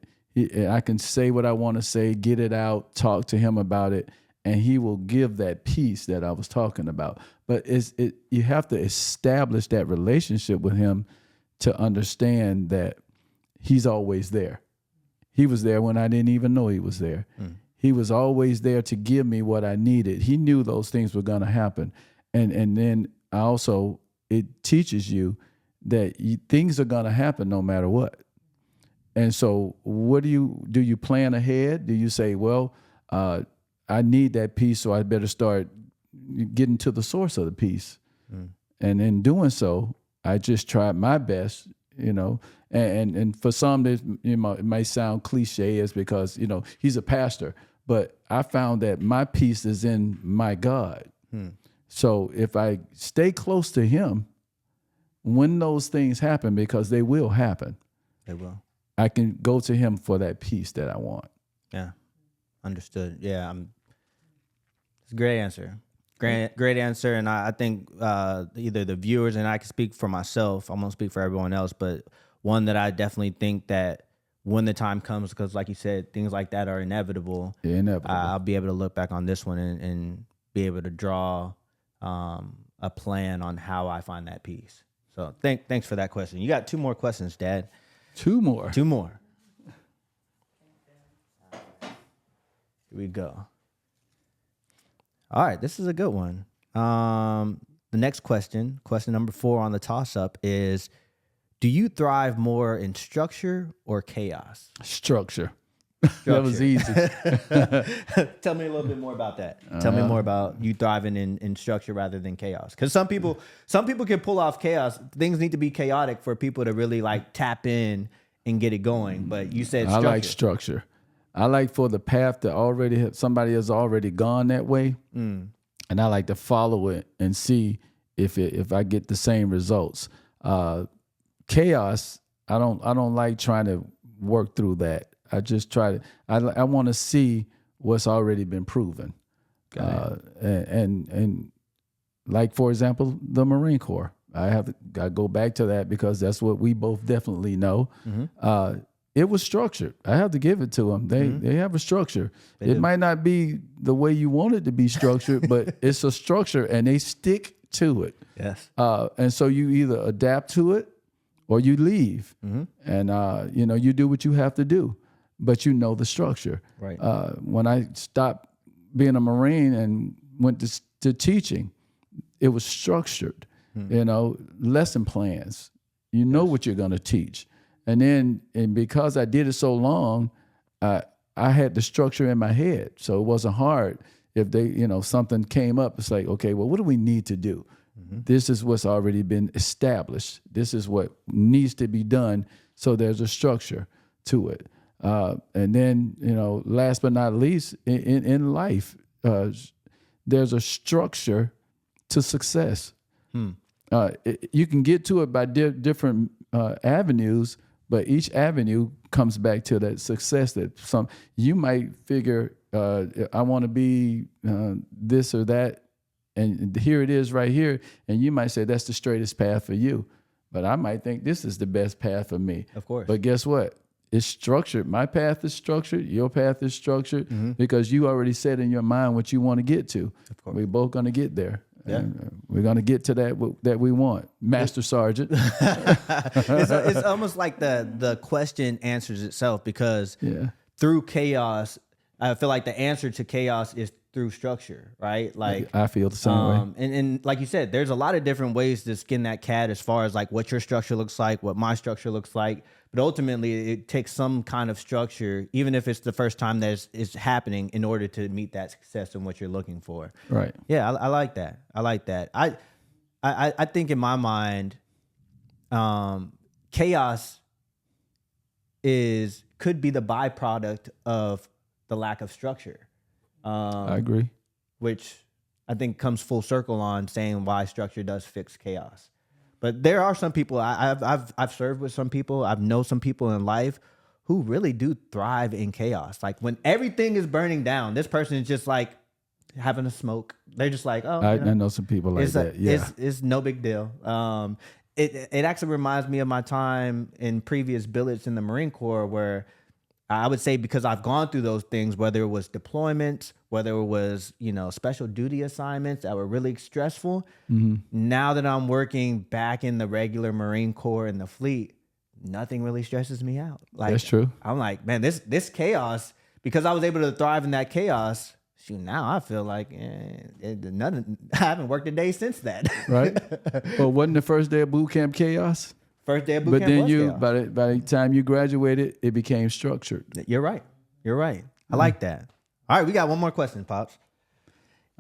S2: I can say what I want to say, get it out, talk to him about it, and he will give that peace that I was talking about. But you have to establish that relationship with him to understand that he's always there. He was there when I didn't even know he was there. He was always there to give me what I needed. He knew those things were going to happen. And then also it teaches you that things are going to happen no matter what. And so what do you plan ahead? Do you say, well, I need that peace, so I better start getting to the source of the peace. And in doing so, I just tried my best, and for some, it might sound cliche, is because, he's a pastor, but I found that my peace is in my God. So if I stay close to him, when those things happen, because they will happen,
S1: They will.
S2: I can go to him for that peace that I want.
S1: Yeah, understood. Yeah, it's a great answer. Great answer, and I think either the viewers, and I can speak for myself, I won't speak for everyone else, but one that I definitely think that when the time comes, because like you said, things like that are inevitable.
S2: Yeah, inevitable.
S1: I'll be able to look back on this one and be able to draw a plan on how I find that peace. So thanks for that question. You got 2 more questions, Dad.
S2: 2 more.
S1: 2 more. Here we go. All right, this is a good one. The next question number 4 on the toss-up is, do you thrive more in structure or chaos?
S2: Structure. That was easy.
S1: Tell me a little bit more about that. Tell me more about you thriving in structure rather than chaos. Because some people can pull off chaos. Things need to be chaotic for people to really like tap in and get it going. But you said structure.
S2: I like structure. I like for the path to somebody has already gone that way, and I like to follow it and see if I get the same results. Chaos, I don't like trying to work through that. I just try to. I want to see what's already been proven, and like for example, the Marine Corps. I go back to that because that's what we both definitely know. It was structured. I have to give it to them. They have a structure. It might not be the way you want it to be structured, but it's a structure, and they stick to it.
S1: Yes.
S2: And so you either adapt to it or you leave, and you do what you have to do, but you know the structure.
S1: Right.
S2: When I stopped being a Marine and went to teaching, it was structured. Lesson plans. You know what you're going to teach. And because I did it so long, I had the structure in my head. So it wasn't hard. If something came up, it's like, okay, well, what do we need to do? This is what's already been established. This is what needs to be done. So there's a structure to it. And then, last but not least, in life, there's a structure to success. You can get to it by different avenues, but each avenue comes back to that success that you might figure I want to be this or that. And here it is right here. And you might say that's the straightest path for you. But I might think this is the best path for me.
S1: Of course.
S2: But guess what? It's structured. My path is structured. Your path is structured because you already set in your mind what you want to get to. Of course. We're both going to get there. Yeah. And we're going to get to that we want. Master Sergeant.
S1: It's almost like the question answers itself because through chaos, I feel like the answer to chaos is through structure, right? Like
S2: I feel the same way.
S1: And like you said, there's a lot of different ways to skin that cat as far as like what your structure looks like, what my structure looks like. But ultimately, it takes some kind of structure, even if it's the first time that it's happening, in order to meet that success and what you're looking for.
S2: Right.
S1: Yeah, I like that. I like that. I think in my mind, chaos could be the byproduct of the lack of structure.
S2: I agree.
S1: Which I think comes full circle on saying why structure does fix chaos. But there are some people I've served with some people. I've known some people in life who really do thrive in chaos. Like when everything is burning down, this person is just like having a smoke. They're just like, oh,
S2: I know some people like that. Yeah,
S1: it's no big deal. It actually reminds me of my time in previous billets in the Marine Corps, where I would say, because I've gone through those things, whether it was deployments, whether it was, special duty assignments that were really stressful. Now that I'm working back in the regular Marine Corps and the fleet, nothing really stresses me out. Like,
S2: that's true.
S1: I'm like, man, this chaos, because I was able to thrive in that chaos. Shoot, now I feel like I haven't worked a day since that.
S2: Right. Well, wasn't the first day of boot camp chaos?
S1: First day of boot
S2: but
S1: camp.
S2: But then
S1: chaos.
S2: by the time you graduated, it became structured.
S1: You're right. I like that. All right, we got one more question, Pops.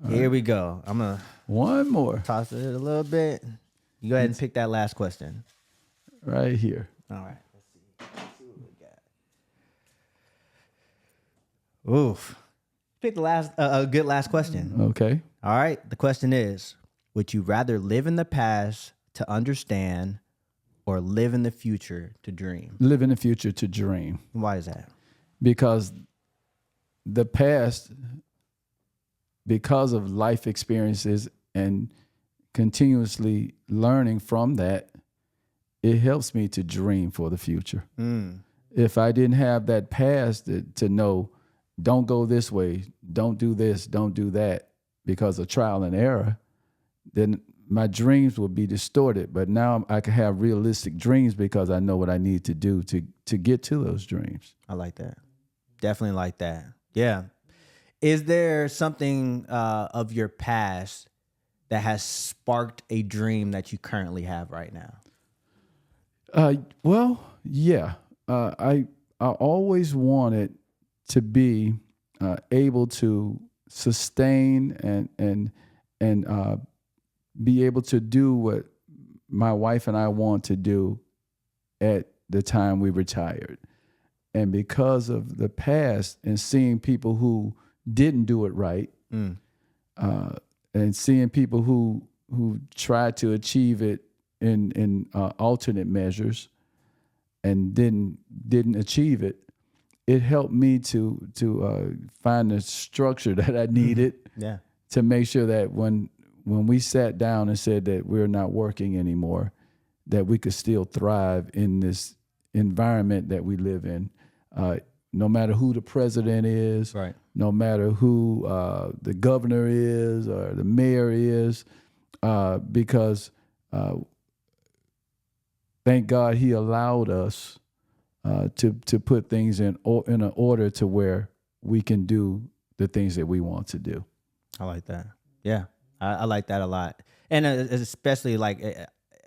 S1: Here we go. I'm gonna
S2: one more.
S1: Toss it a little bit. You go ahead and pick that last question.
S2: Right here.
S1: All right. Let's see what we got. Oof. Pick the last a good last question.
S2: Okay.
S1: All right. The question is: would you rather live in the past to understand, or live in the future to dream?
S2: Live in the future to dream.
S1: Why is that?
S2: Because the past, because of life experiences and continuously learning from that, it helps me to dream for the future. If I didn't have that past to know, don't go this way, don't do this, don't do that, because of trial and error, then my dreams will be distorted. But now I can have realistic dreams because I know what I need to do to get to those dreams.
S1: I like that. Definitely like that. Yeah. Is there something of your past that has sparked a dream that you currently have right now?
S2: Well, yeah. I always wanted to be able to sustain and be able to do what my wife and I want to do at the time we retired. And because of the past and seeing people who didn't do it right, and seeing people who tried to achieve it in alternate measures and didn't achieve it, it helped me to find the structure that I needed to make sure that when we sat down and said that we're not working anymore, that we could still thrive in this environment that we live in. No matter who the president is,
S1: right.
S2: No matter who the governor is or the mayor is, because thank God he allowed us to put things in an order to where we can do the things that we want to do.
S1: I like that. Yeah, I like that a lot. And especially like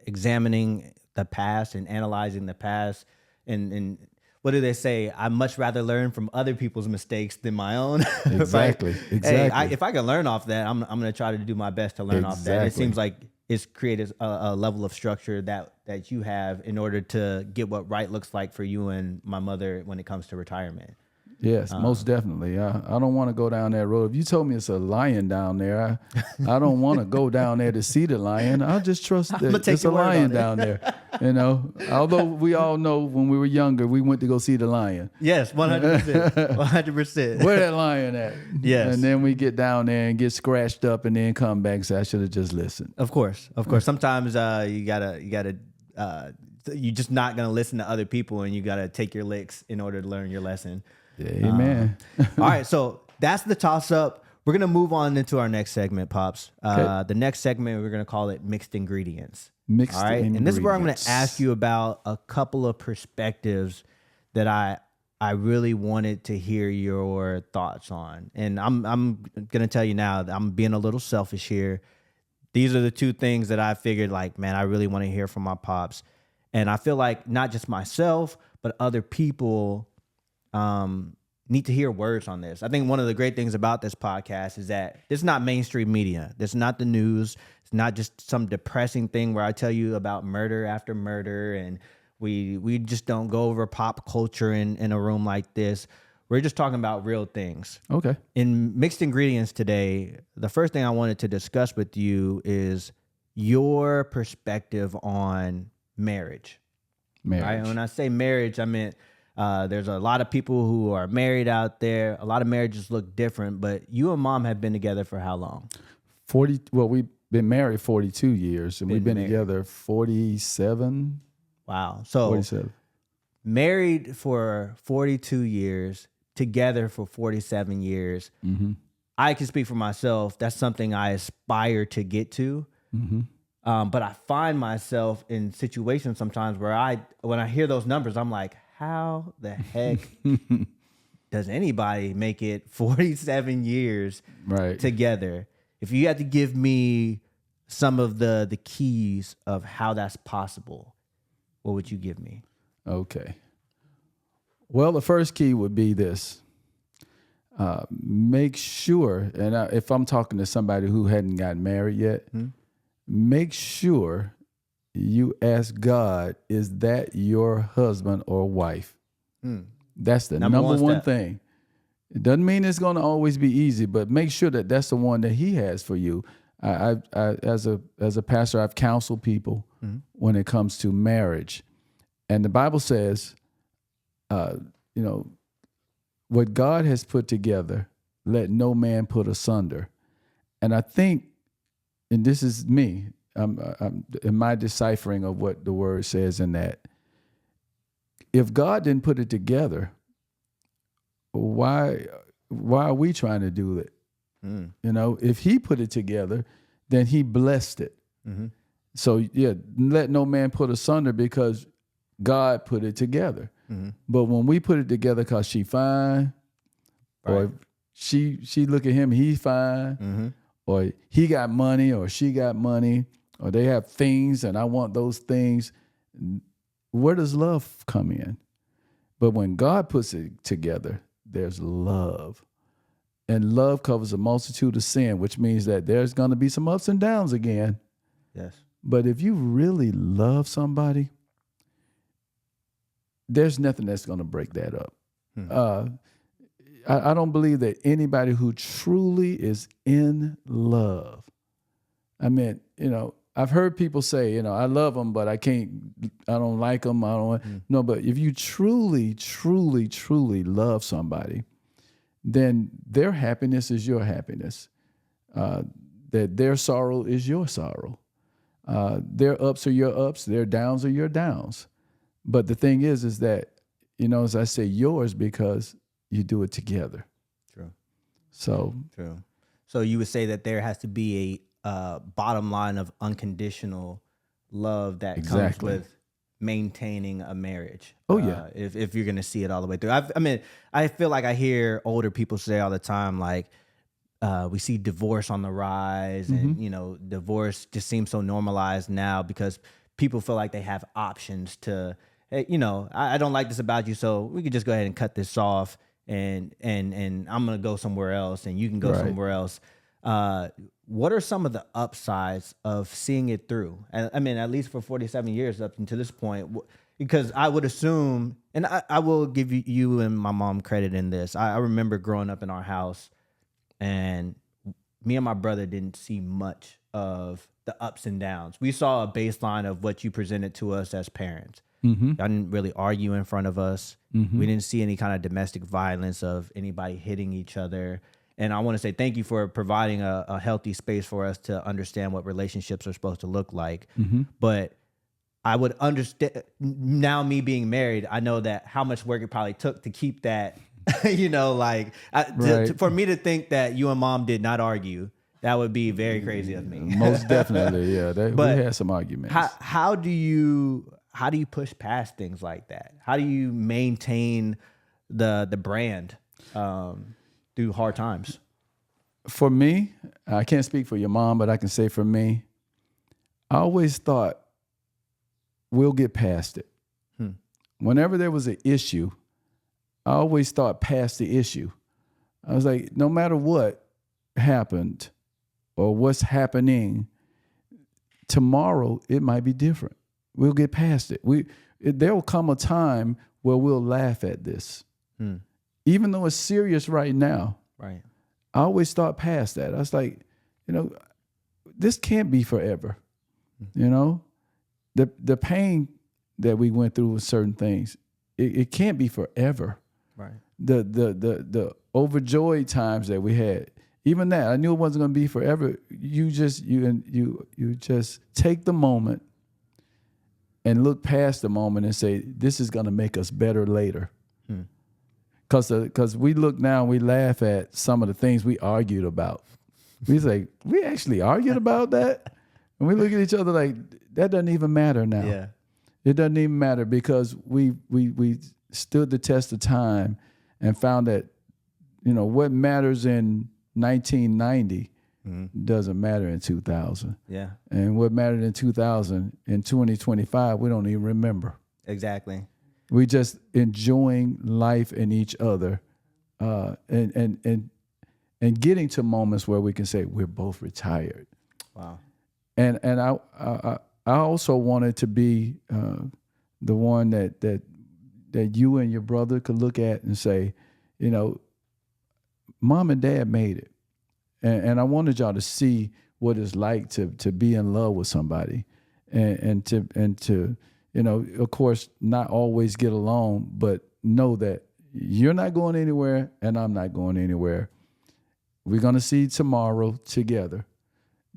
S1: examining the past and analyzing the past. And what do they say? I'd much rather learn from other people's mistakes than my own.
S2: Exactly.
S1: Like,
S2: Exactly.
S1: Hey, if I can learn off that, I'm going to try to do my best to learn off that. And it seems like it's created a level of structure that you have in order to get what right looks like for you and my mother when it comes to retirement.
S2: Yes, most definitely. I don't want to go down that road. If you told me it's a lion down there, I don't want to go down there to see the lion. I'll just trust that it's a lion down there. Although we all know when we were younger, we went to go see the lion.
S1: Yes, 100%. 100%.
S2: Where that lion at?
S1: Yes.
S2: And then we get down there and get scratched up and then come back and say, I should have just listened.
S1: Of course. Sometimes you gotta you're just not gonna listen to other people, and you gotta take your licks in order to learn your lesson.
S2: Amen.
S1: All right, so that's the toss up. We're gonna move on into our next segment, Pops.
S2: Okay.
S1: The next segment, we're gonna call it mixed ingredients.
S2: Mixed
S1: All right,
S2: ingredients.
S1: and this is where I'm gonna ask you about a couple of perspectives that I really wanted to hear your thoughts on. And I'm gonna tell you now that I'm being a little selfish here. These are the two things that I figured, like, man, I really want to hear from my pops. And I feel like not just myself, but other people need to hear words on this. I think one of the great things about this podcast is that it's not mainstream media. It's not the news. It's not just some depressing thing where I tell you about murder after murder, and we just don't go over pop culture in a room like this. We're just talking about real things.
S2: Okay.
S1: In Mixed Ingredients today, the first thing I wanted to discuss with you is your perspective on marriage.
S2: Marriage.
S1: Right? When I say marriage, I mean there's a lot of people who are married out there. A lot of marriages look different, but you and Mom have been together for how long?
S2: 40. Well, we've been married 42 years, and we've been together 47.
S1: Wow. So
S2: 47.
S1: Married for 42 years, together for 47 years.
S2: Mm-hmm.
S1: I can speak for myself. That's something I aspire to get to.
S2: Mm-hmm.
S1: But I find myself in situations sometimes where when I hear those numbers, I'm like, how the heck does anybody make it 47 years
S2: right
S1: together? If you had to give me some of the keys of how that's possible, what would you give me?
S2: Okay. Well, the first key would be this. Make sure, and if I'm talking to somebody who hadn't gotten married yet, make sure you ask God, is that your husband or wife? That's the number one thing. It doesn't mean it's going to always be easy, but make sure that that's the one that he has for you. I as a pastor, I've counseled people when it comes to marriage. And the Bible says, what God has put together, let no man put asunder. And I think, and this is me, I'm in my deciphering of what the word says in that, if God didn't put it together, why are we trying to do it? If he put it together, then he blessed it. Mm-hmm. So let no man put asunder because God put it together. Mm-hmm. But when we put it together because she fine, right, or she look at him, he's fine, or he got money or she got money, or they have things and I want those things, where does love come in? But when God puts it together, there's love. And love covers a multitude of sin, which means that there's going to be some ups and downs again.
S1: Yes.
S2: But if you really love somebody, there's nothing that's going to break that up. I don't believe that anybody who truly is in love, I mean, I've heard people say, I love them, but I don't like them. No, but if you truly, truly, truly love somebody, then their happiness is your happiness. That their sorrow is your sorrow. Their ups are your ups, their downs are your downs. But the thing is that, as I say, yours because you do it together.
S1: True.
S2: True.
S1: So you would say that there has to be a bottom line of unconditional love that comes with maintaining a marriage.
S2: Oh, yeah.
S1: If you're going to see it all the way through. I feel like I hear older people say all the time, like, we see divorce on the rise, and, divorce just seems so normalized now because people feel like they have options to, hey, I don't like this about you, so we could just go ahead and cut this off, and I'm going to go somewhere else, and you can go somewhere else. What are some of the upsides of seeing it through? I mean, at least for 47 years up until this point, because I would assume And I will give you and my mom credit in this. I remember growing up in our house, and me and my brother didn't see much of the ups and downs. We saw a baseline of what you presented to us as parents. Y'all didn't really argue in front of us. We didn't see any kind of domestic violence of anybody hitting each other. And I want to say thank you for providing a healthy space for us to understand what relationships are supposed to look like. But I would understand now, me being married, I know that how much work it probably took to keep that, for me to think that you and mom did not argue, that would be very crazy of me.
S2: Most definitely, yeah. We had some arguments.
S1: How do you push past things like that? How do you maintain the brand through hard times?
S2: For me, I can't speak for your mom, but I can say for me, I always thought we'll get past it. Whenever there was an issue, I always thought past the issue. I was like, no matter what happened or what's happening, tomorrow it might be different. We'll get past it. There will come a time where we'll laugh at this. Even though it's serious right now.
S1: Right.
S2: I always thought past that. I was like, this can't be forever. The pain that we went through with certain things, it can't be forever.
S1: Right.
S2: The overjoyed times that we had, even that, I knew it wasn't going to be forever. You just take the moment and look past the moment and say, this is going to make us better later. Because we look now and we laugh at some of the things we argued about. We say, we actually argued about that? And we look at each other like, that doesn't even matter now.
S1: Yeah.
S2: It doesn't even matter because we stood the test of time and found that, what matters in 1990 doesn't matter in 2000.
S1: Yeah.
S2: And what mattered in 2000, in 2025, we don't even remember.
S1: Exactly.
S2: We just enjoying life and each other, and getting to moments where we can say we're both retired.
S1: Wow.
S2: And I also wanted to be the one that you and your brother could look at and say, mom and dad made it, and I wanted y'all to see what it's like to be in love with somebody, and to of course, not always get along, but know that you're not going anywhere and I'm not going anywhere. We're going to see tomorrow together.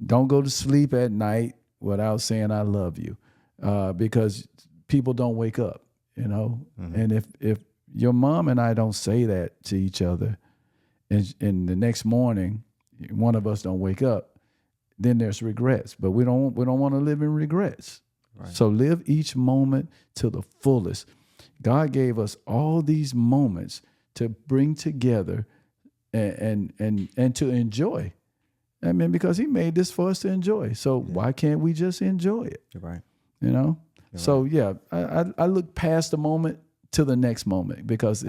S2: Don't go to sleep at night without saying I love you, because people don't wake up, And if your mom and I don't say that to each other, and the next morning one of us don't wake up, then there's regrets. But we don't want to live in regrets. Right. So live each moment to the fullest. God gave us all these moments to bring together and to enjoy. I mean, because He made this for us to enjoy. So why can't we just enjoy it?
S1: You're right.
S2: You're so right. Yeah, I look past the moment to the next moment because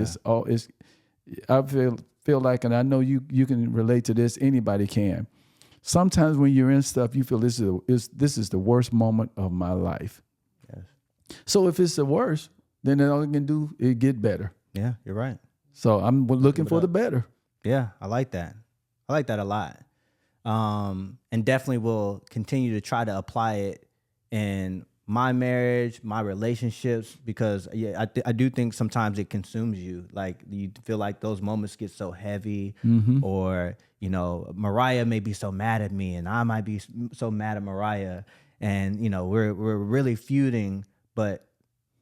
S2: I feel like, and I know you can relate to this. Anybody can. Sometimes when you're in stuff, you feel this is the worst moment of my life. Yes. So if it's the worst, then all you can do is get better.
S1: Yeah, you're right.
S2: So I'm looking for the better.
S1: Yeah, I like that. I like that a lot. And definitely will continue to try to apply it in my marriage, my relationships, because I do think sometimes it consumes you. Like you feel like those moments get so heavy, or Mariah may be so mad at me, and I might be so mad at Mariah, and we're really feuding, but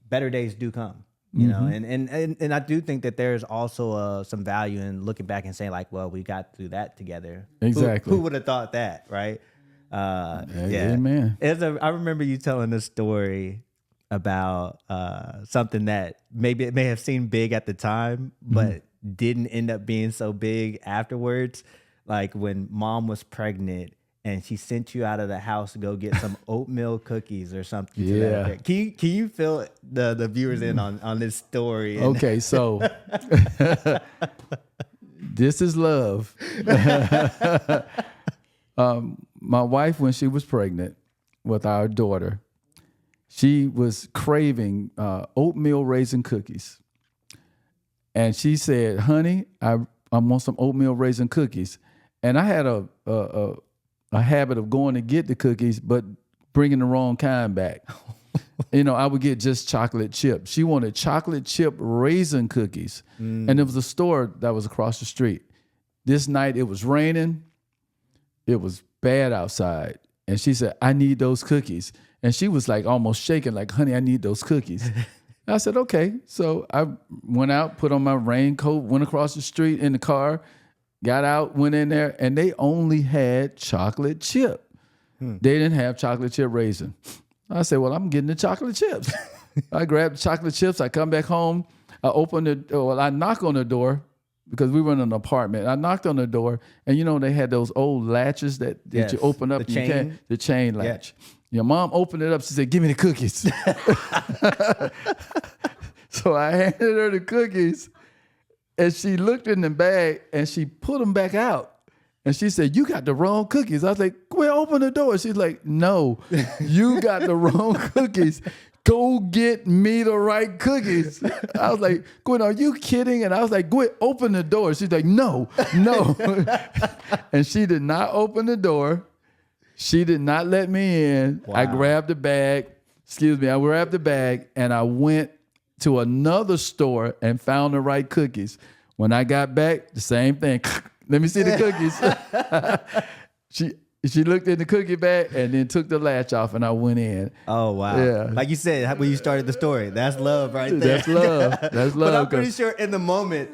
S1: better days do come. And I do think that there's also some value in looking back and saying like, well, we got through that together.
S2: Exactly.
S1: Who would have thought that, right?
S2: Amen.
S1: I remember you telling a story about something that maybe it may have seemed big at the time, but didn't end up being so big afterwards. Like when mom was pregnant and she sent you out of the house to go get some oatmeal cookies or something.
S2: Yeah.
S1: Can you fill the viewers in on this story?
S2: Okay, so this is love. My wife, when she was pregnant with our daughter, She was craving oatmeal raisin cookies. And she said, honey, I want some oatmeal raisin cookies. And I had a habit of going to get the cookies, but bringing the wrong kind back. I would get just chocolate chip. She wanted chocolate chip raisin cookies. And there was a store that was across the street. This night it was raining. It was bad outside. And she said, I need those cookies. And she was like almost shaking, like, honey, I need those cookies. I said, okay. So I went out, put on my raincoat, went across the street in the car, got out, went in there, and they only had chocolate chip. They didn't have chocolate chip raisin. I said, well, I'm getting the chocolate chips. I grabbed the chocolate chips. I come back home. I knock on the door because we were in an apartment. I knocked on the door, and they had those old latches that you open up. The chain latch. Yeah. Your mom opened it up. She said, give me the cookies. So I handed her the cookies, and she looked in the bag, and she put them back out. And she said, you got the wrong cookies. I was like, well, open the door. She's like, no, you got the wrong cookies. Go get me the right cookies. I was like, Gwen, are you kidding? And I was like, Gwen, open the door. She's like, no. And she did not open the door. She did not let me in. Wow. I grabbed the bag. I grabbed the bag and I went to another store and found the right cookies. When I got back, the same thing. Let me see the cookies. She looked in the cookie bag and then took the latch off, and I went in.
S1: Oh, wow.
S2: Yeah.
S1: Like you said, when you started the story, that's love right there.
S2: That's love. That's love.
S1: But I'm pretty sure in the moment,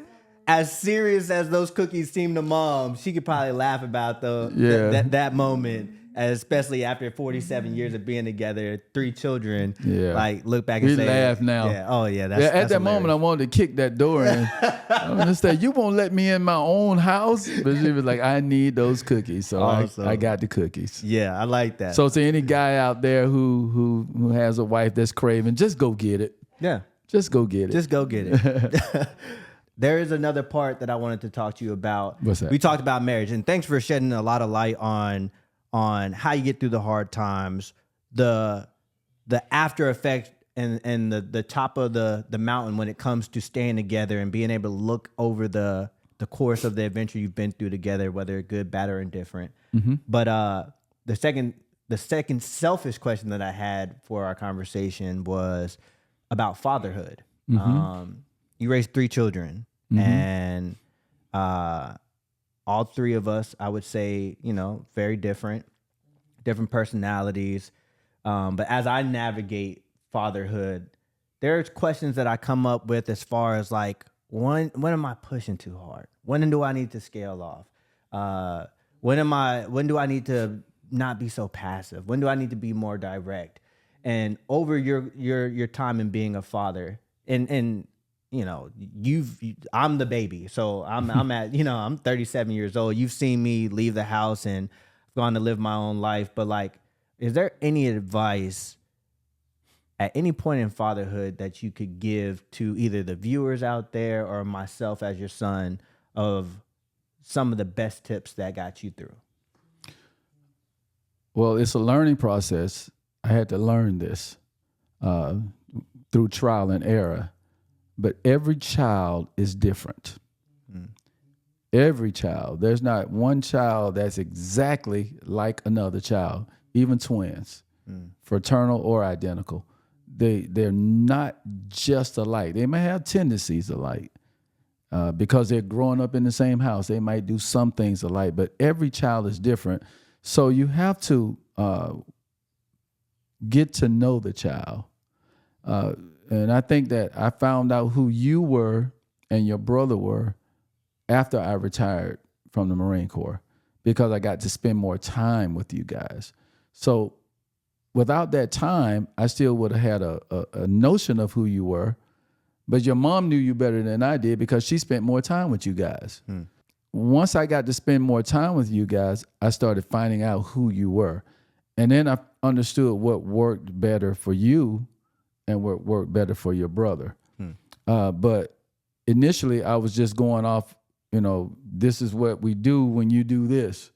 S1: as serious as those cookies seemed to mom, she could probably laugh about that moment, especially after 47 years of being together, 3 children. Yeah. Like, look back and
S2: we
S1: say,
S2: laugh now.
S1: Yeah. Oh, yeah. That's
S2: at that
S1: hilarious.
S2: moment, I wanted to kick that door in. I understand. You won't let me in my own house? But she was like, I need those cookies. So awesome. I got the cookies.
S1: Yeah, I like that.
S2: So to any guy out there who has a wife that's craving, just go get it.
S1: Yeah.
S2: Just go get it.
S1: Just go get it. There is another part that I wanted to talk to you about.
S2: What's that?
S1: We talked about marriage, and thanks for shedding a lot of light on how you get through the hard times, the after effect and the top of the mountain when it comes to staying together and being able to look over the course of the adventure you've been through together, whether good, bad, or indifferent. Mm-hmm. But the second selfish question that I had for our conversation was about fatherhood. Mm-hmm. You raised 3 children, mm-hmm. and all 3 of us, I would say, very different personalities. But as I navigate fatherhood, there's questions that I come up with as far as like, when am I pushing too hard? When do I need to scale off? When do I need to not be so passive? When do I need to be more direct? And over your time in being a father, and I'm the baby, so I'm at I'm 37 years old. You've seen me leave the house and gone to live my own life, but like, is there any advice at any point in fatherhood that you could give to either the viewers out there or myself as your son of some of the best tips that got you through?
S2: Well, it's a learning process. I had to learn this through trial and error. But every child is different. Mm. Every child. There's not one child that's exactly like another child, even twins, fraternal or identical. They're not just alike. They may have tendencies alike because they're growing up in the same house. They might do some things alike, but every child is different. So you have to get to know the child. And I think that I found out who you were and your brother were after I retired from the Marine Corps, because I got to spend more time with you guys. So without that time, I still would have had a notion of who you were, but your mom knew you better than I did because she spent more time with you guys. Once I got to spend more time with you guys, I started finding out who you were. And then I understood what worked better for you and what worked better for your brother. But initially, I was just going off, this is what we do when you do this.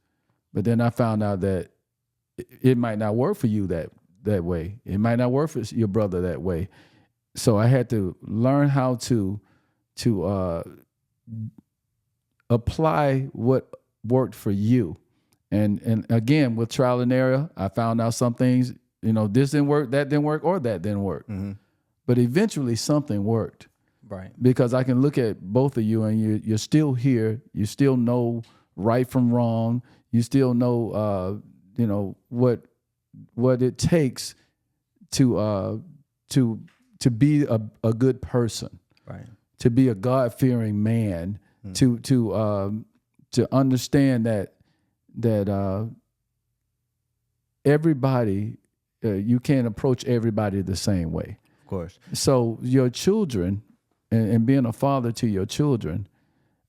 S2: But then I found out that it might not work for you that way. It might not work for your brother that way. So I had to learn how to apply what worked for you. And again, with trial and error, I found out some things, this didn't work, that didn't work, or that didn't work. Mm-hmm. But eventually something worked. Right. Because I can look at both of you and you're still here. You still know right from wrong. You still know, what it takes to be a good person. Right. To be a God-fearing man. Mm-hmm. To understand that everybody, you can't approach everybody the same way. Of course. So your children, and being a father to your children,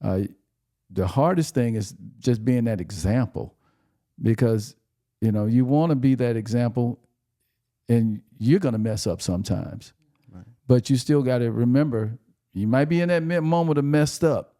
S2: the hardest thing is just being that example, because you want to be that example, and you're going to mess up sometimes. Right. But you still got to remember, you might be in that moment of messed up,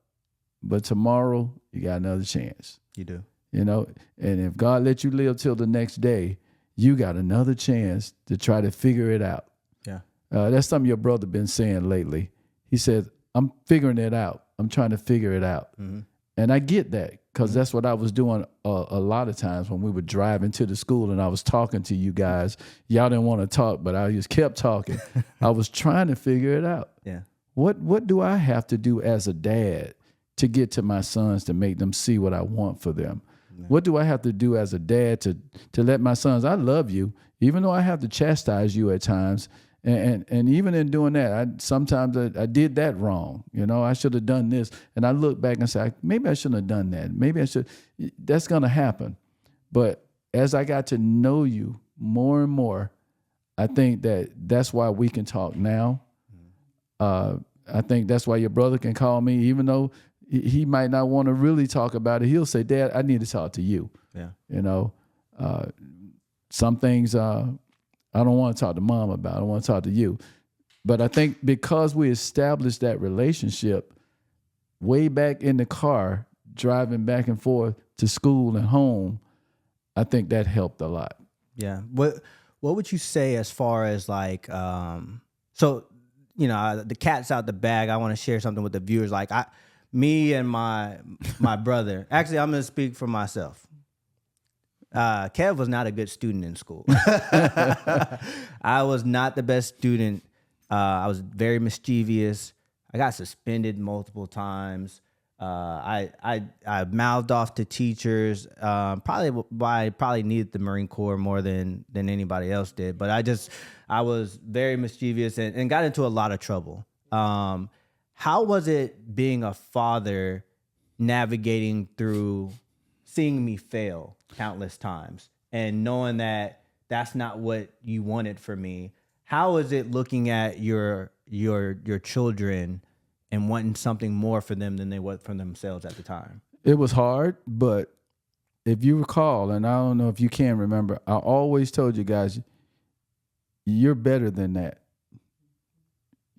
S2: but tomorrow you got another chance. You do. And if God let you live till the next day, you got another chance to try to figure it out. Yeah. That's something your brother been saying lately. He said, I'm figuring it out. I'm trying to figure it out. Mm-hmm. And I get that, because that's what I was doing a lot of times when we were driving to the school and I was talking to you guys. Y'all didn't want to talk, but I just kept talking. I was trying to figure it out. Yeah. What do I have to do as a dad to get to my sons to make them see what I want for them? Yeah. What do I have to do as a dad to let my sons, I love you, even though I have to chastise you at times. And even in doing that, sometimes I did that wrong. I should have done this. And I look back and say, maybe I shouldn't have done that. Maybe I should. That's going to happen. But as I got to know you more and more, I think that's why we can talk now. I think that's why your brother can call me, even though he might not want to really talk about it. He'll say, Dad, I need to talk to you. Yeah. Some things I don't want to talk to Mom about. I don't want to talk to you. But I think because we established that relationship way back in the car, driving back and forth to school and home, I think that helped a lot. Yeah.
S1: What would you say as far as like, the cat's out the bag. I want to share something with the viewers. Like me and my brother, actually, I'm going to speak for myself. Kev was not a good student in school. I was not the best student. I was very mischievous. I got suspended multiple times. I mouthed off to teachers. Probably needed the Marine Corps more than anybody else did. But I was very mischievous and got into a lot of trouble. How was it being a father, navigating through seeing me fail countless times and knowing that that's not what you wanted for me? How is it looking at your children and wanting something more for them than they want for themselves at the time?
S2: It was hard, but if you recall, and I don't know if you can remember, I always told you guys, you're better than that.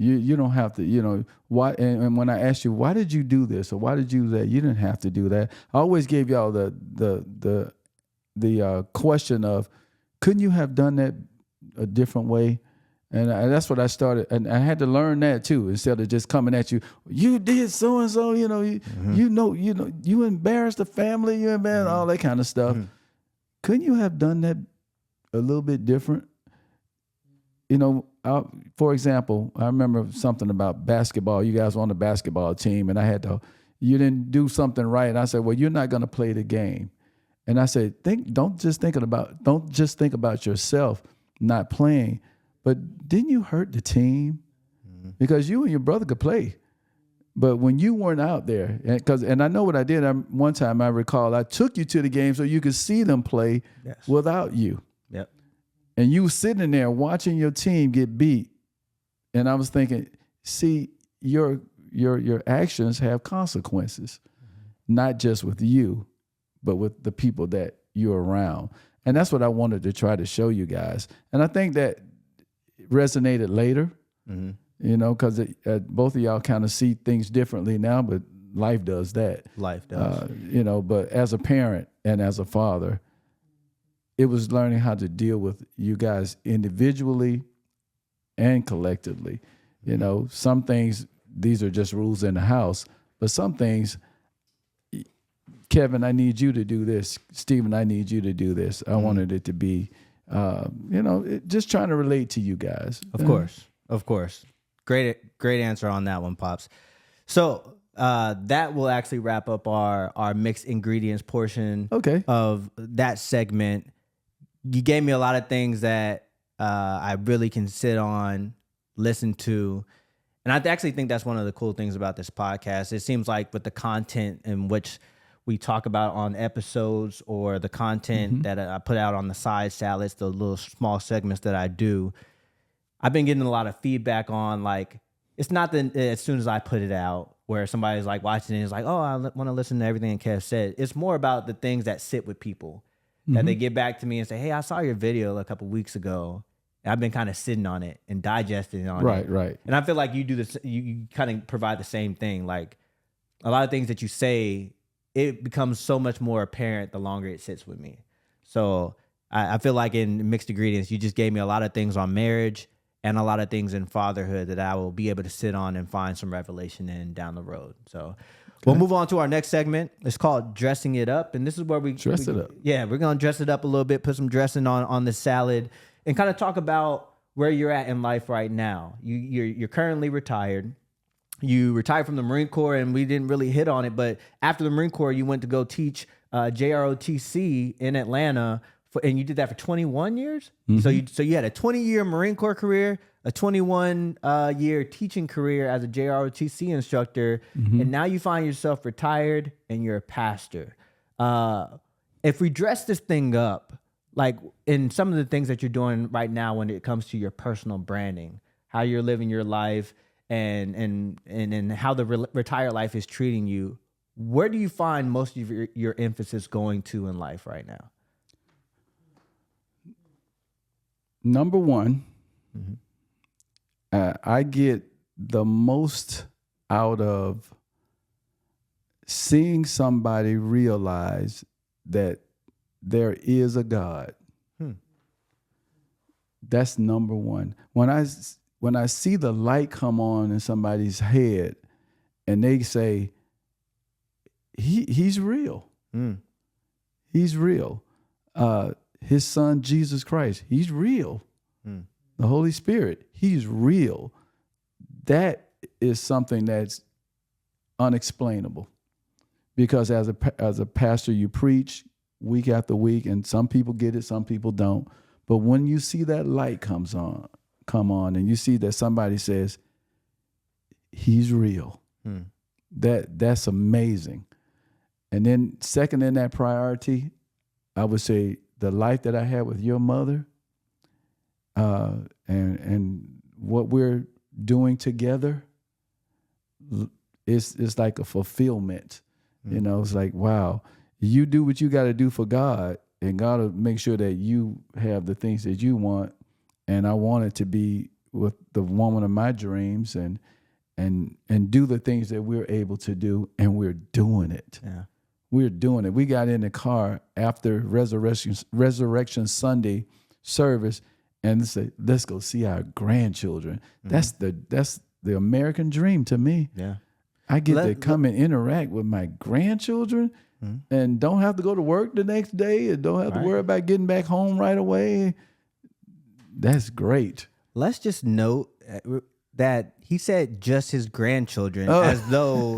S2: You don't have to, why? And when I asked you, why did you do this or why did you do that? You didn't have to do that. I always gave y'all the question of, couldn't you have done that a different way? And that's what I started, and I had to learn that too. Instead of just coming at you, you did so and so, you embarrassed the family, you embarrassed all that kind of stuff. Mm-hmm. Couldn't you have done that a little bit different? For example, I remember something about basketball. You guys were on the basketball team, and you didn't do something right, and I said, well, you're not going to play the game. And I said, don't just think about yourself not playing. But didn't you hurt the team? Mm-hmm. Because you and your brother could play. But when you weren't out there, and I know what I did, one time I recall, I took you to the game so you could see them play without you. Yep. And you were sitting there watching your team get beat. And I was thinking, see, your actions have consequences, not just with you, but with the people that you're around. And that's what I wanted to try to show you guys. And I think that resonated later, because both of y'all kind of see things differently now, but life does that. Life does. But as a parent and as a father, it was learning how to deal with you guys individually and collectively. You know, some things, these are just rules in the house, but some things, Kevin, I need you to do this. Stephen, I need you to do this. I wanted it to be, just trying to relate to you guys.
S1: Of course. Great answer on that one, Pops. So that will actually wrap up our mixed ingredients portion of that segment. You gave me a lot of things that I really can sit on, listen to. And I actually think that's one of the cool things about this podcast. It seems like with the content in which we talk about on episodes or the content that I put out on the side salads, the little small segments that I do, I've been getting a lot of feedback on, like, it's not that as soon as I put it out where somebody's like watching it, is like, oh, I want to listen to everything Kev said. It's more about the things that sit with people, that they get back to me and say, hey, I saw your video a couple weeks ago. And I've been kind of sitting on it and digesting on it. Right. And I feel like you do this, you kind of provide the same thing. Like, a lot of things that you say, it becomes so much more apparent the longer it sits with me. So I feel like in mixed ingredients, you just gave me a lot of things on marriage and a lot of things in fatherhood that I will be able to sit on and find some revelation in down the road. So we'll move on to our next segment. It's called Dressing It Up. And this is where we dress it up. Yeah, we're going to dress it up a little bit, put some dressing on the salad, and kind of talk about where you're at in life right now. You're currently retired. You retired from the Marine Corps, and we didn't really hit on it, but after the Marine Corps, you went to go teach JROTC in Atlanta, and you did that for 21 years? So you had a 20-year Marine Corps career, a 21-year teaching career as a JROTC instructor, and now you find yourself retired and you're a pastor. If we dress this thing up, like in some of the things that you're doing right now when it comes to your personal branding, how you're living your life, and how the retired life is treating you, where do you find most of your emphasis going to in life right now?
S2: Number one, I get the most out of seeing somebody realize that there is a God. That's number one. When I see the light come on in somebody's head and they say, he's real. He's real. His son, Jesus Christ, he's real. The Holy Spirit, he's real. That is something that's unexplainable. Because as a pastor, you preach week after week, and some people get it, some people don't. But when you see that light come on, and you see that somebody says, he's real, that's amazing. And then second in that priority, I would say the life that I had with your mother, and what we're doing together, it's like a fulfillment. You know, it's like, wow, you do what you got to do for God, and God will make sure that you have the things that you want. And I wanted to be with the woman of my dreams and do the things that we're able to do, and we're doing it. Yeah. We're doing it. We got in the car after Resurrection Sunday service and said, let's go see our grandchildren. That's the American dream to me. Yeah. I get to come and interact with my grandchildren and don't have to go to work the next day and don't have to worry about getting back home right away. That's great.
S1: Let's just note that he said just his grandchildren, as though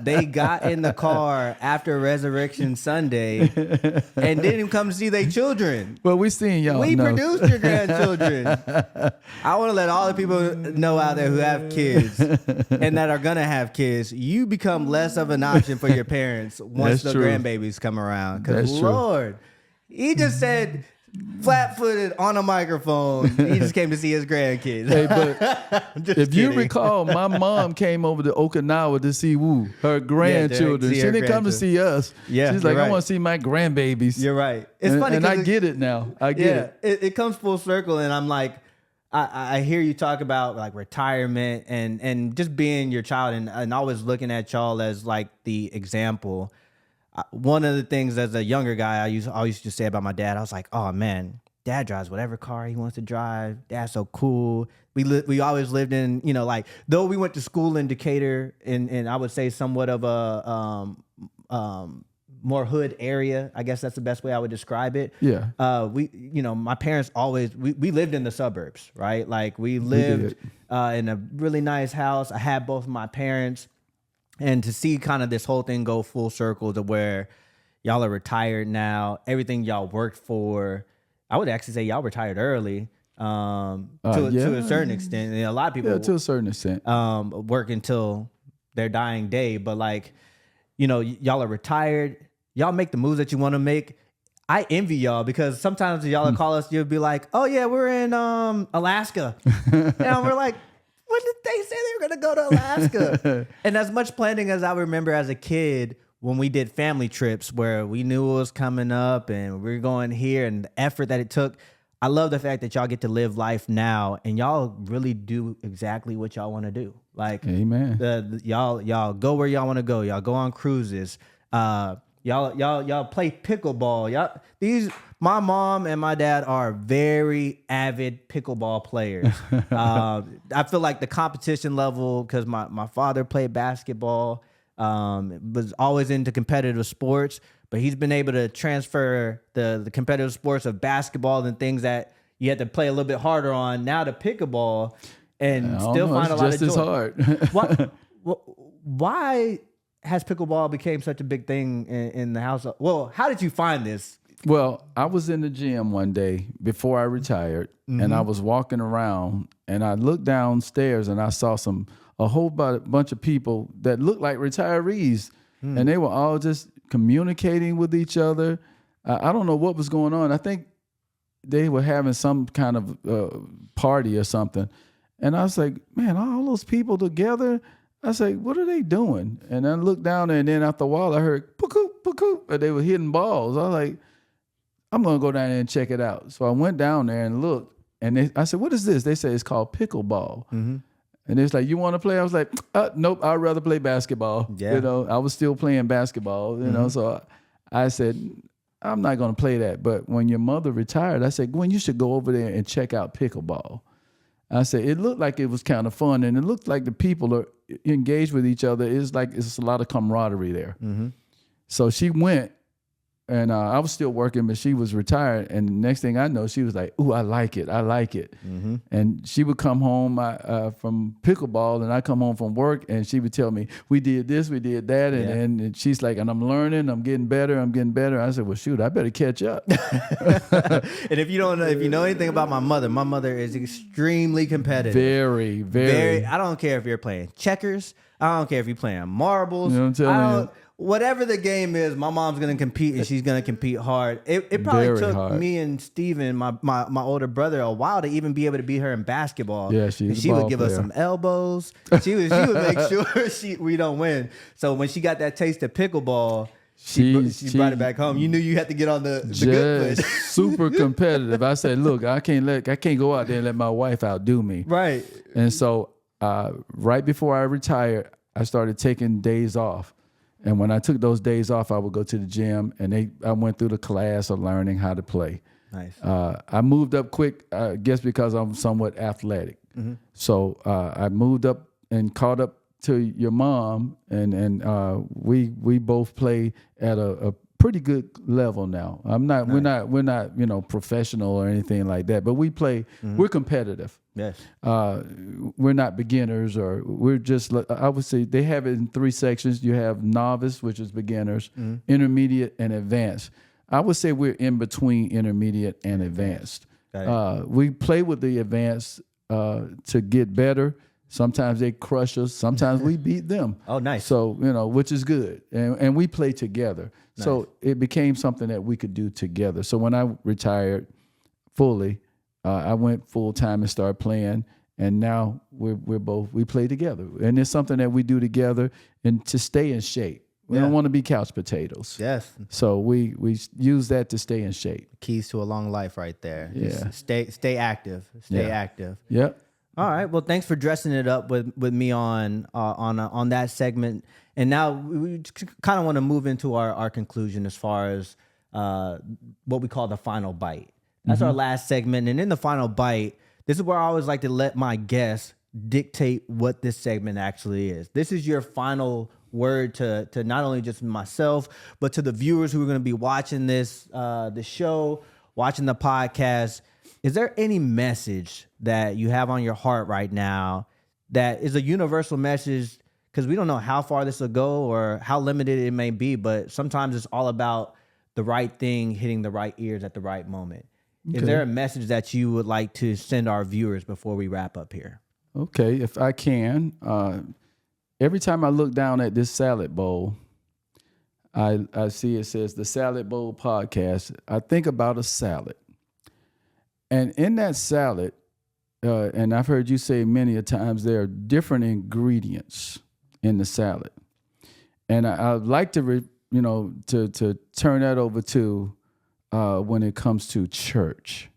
S1: they got in the car after Resurrection Sunday and didn't come to see their children.
S2: Well, we seen y'all.
S1: We produced your grandchildren. I want to let all the people know out there who have kids and that are going to have kids, you become less of an option for your parents once the grandbabies come around. Because Lord, he just said flat-footed on a microphone. He just came to see his grandkids.
S2: Hey, but if you recall, my mom came over to Okinawa to see her grandchildren. She didn't come to see us. Yeah, she's like, I want to see my grandbabies.
S1: You're right. It's funny,
S2: and I get it now. I get
S1: it. It comes full circle, and I'm like, I hear you talk about like retirement and just being your child and always looking at y'all as like the example. one of the things as a younger guy, I always used to say about my dad, I was like, oh man, dad drives whatever car he wants to drive. Dad's so cool. We always lived in, like, though we went to school in Decatur, and I would say somewhat of a more hood area. I guess that's the best way I would describe it.
S2: Yeah.
S1: My parents always, we lived in the suburbs, right? Like we lived in a really nice house. I had both of my parents, and to see kind of this whole thing go full circle to where y'all are retired now, everything y'all worked for, I would actually say y'all retired early. To a certain extent, and a lot of people
S2: to a certain extent
S1: work until their dying day, but like, y'all are retired, y'all make the moves that you want to make. I envy y'all because sometimes y'all call us, you'll be like, oh yeah, we're in Alaska, and we're like, when did they say they were gonna go to Alaska? And as much planning as I remember as a kid when we did family trips where we knew it was coming up and we were going here, and the effort that it took, I love the fact that y'all get to live life now and y'all really do exactly what y'all want to do. Like,
S2: amen.
S1: Y'all go where y'all want to go. Y'all go on cruises. Y'all play pickleball. My mom and my dad are very avid pickleball players. I feel like the competition level, because my father played basketball, was always into competitive sports. But he's been able to transfer the competitive sports of basketball and things that you had to play a little bit harder on now to pickleball, and still find a lot of joy.
S2: Just as hard.
S1: Why has pickleball became such a big thing in the house? Well, how did you find this?
S2: Well, I was in the gym one day before I retired, and I was walking around, and I looked downstairs, and I saw a whole bunch of people that looked like retirees, and they were all just communicating with each other. I don't know what was going on. I think they were having some kind of party or something. And I was like, man, all those people together? I was like, what are they doing? And I looked down there, and then after a while I heard, poo-coo, poo-coo, and they were hitting balls. I was like, I'm going to go down there and check it out. So I went down there and looked, and I said, what is this? They said it's called pickleball. Mm-hmm. And it's like, you want to play? I was like, nope, I'd rather play basketball. Yeah. I was still playing basketball, so I said, I'm not going to play that. But when your mother retired, I said, Gwen, you should go over there and check out pickleball. I said, it looked like it was kind of fun, and it looked like the people are engaged with each other. It's a lot of camaraderie there. Mm-hmm. So she went, and I was still working, but she was retired. And the next thing I know, she was like, ooh, I like it. Mm-hmm. And she would come home from pickleball, and I come home from work, and she would tell me, we did this, we did that. And she's like, and I'm learning, I'm getting better. I said, well, shoot, I better catch up.
S1: And if you know anything about my mother is extremely competitive.
S2: Very, very.
S1: I don't care if you're playing checkers. I don't care if you're playing marbles.
S2: You know what I'm telling you?
S1: Whatever the game is, my mom's gonna compete, and she's gonna compete hard. It probably took me and Steven, my older brother, a while to even be able to beat her in basketball.
S2: Yeah, she
S1: would give us some elbows. She would make sure we don't win. So when she got that taste of pickleball, she brought it back home. You knew you had to get on the good foot.
S2: Super competitive. I said, look, I can't go out there and let my wife outdo me.
S1: Right.
S2: And so right before I retired, I started taking days off. And when I took those days off, I would go to the gym, and I went through the class of learning how to play.
S1: Nice.
S2: I moved up quick, I guess because I'm somewhat athletic. Mm-hmm. So I moved up and caught up to your mom, and we both play at a pretty good level now. Nice. We're not professional or anything like that, but we play. Mm-hmm. We're competitive.
S1: Yes.
S2: We're not beginners, or we're just, I would say they have it in 3 sections. You have novice, which is beginners, mm-hmm. intermediate, and advanced. I would say we're in between intermediate and advanced. We play with the advanced to get better. Sometimes they crush us. Sometimes we beat them.
S1: Oh, nice.
S2: So, which is good. And we play together. Nice. So it became something that we could do together. So when I retired fully, I went full time and started playing, and now we play together, and it's something that we do together, and to stay in shape. We don't want to be couch potatoes.
S1: Yes.
S2: So we use that to stay in shape.
S1: Keys to a long life, right there.
S2: Yeah.
S1: Just stay active. Stay active.
S2: Yep.
S1: All right. Well, thanks for dressing it up with me on that segment. And now we kind of want to move into our conclusion as far as what we call the final bite. That's our last segment. And in the final bite, this is where I always like to let my guests dictate what this segment actually is. This is your final word to not only just myself, but to the viewers who are going to be watching this the show, watching the podcast. Is there any message that you have on your heart right now that is a universal message? Because we don't know how far this will go or how limited it may be, but sometimes it's all about the right thing hitting the right ears at the right moment. Okay. Is there a message that you would like to send our viewers before we wrap up here?
S2: Okay, if I can. Every time I look down at this salad bowl, I see it says the Salad Bowl Podcast. I think about a salad. And in that salad, and I've heard you say many a times, there are different ingredients in the salad. And I'd like to, to turn that over to when it comes to church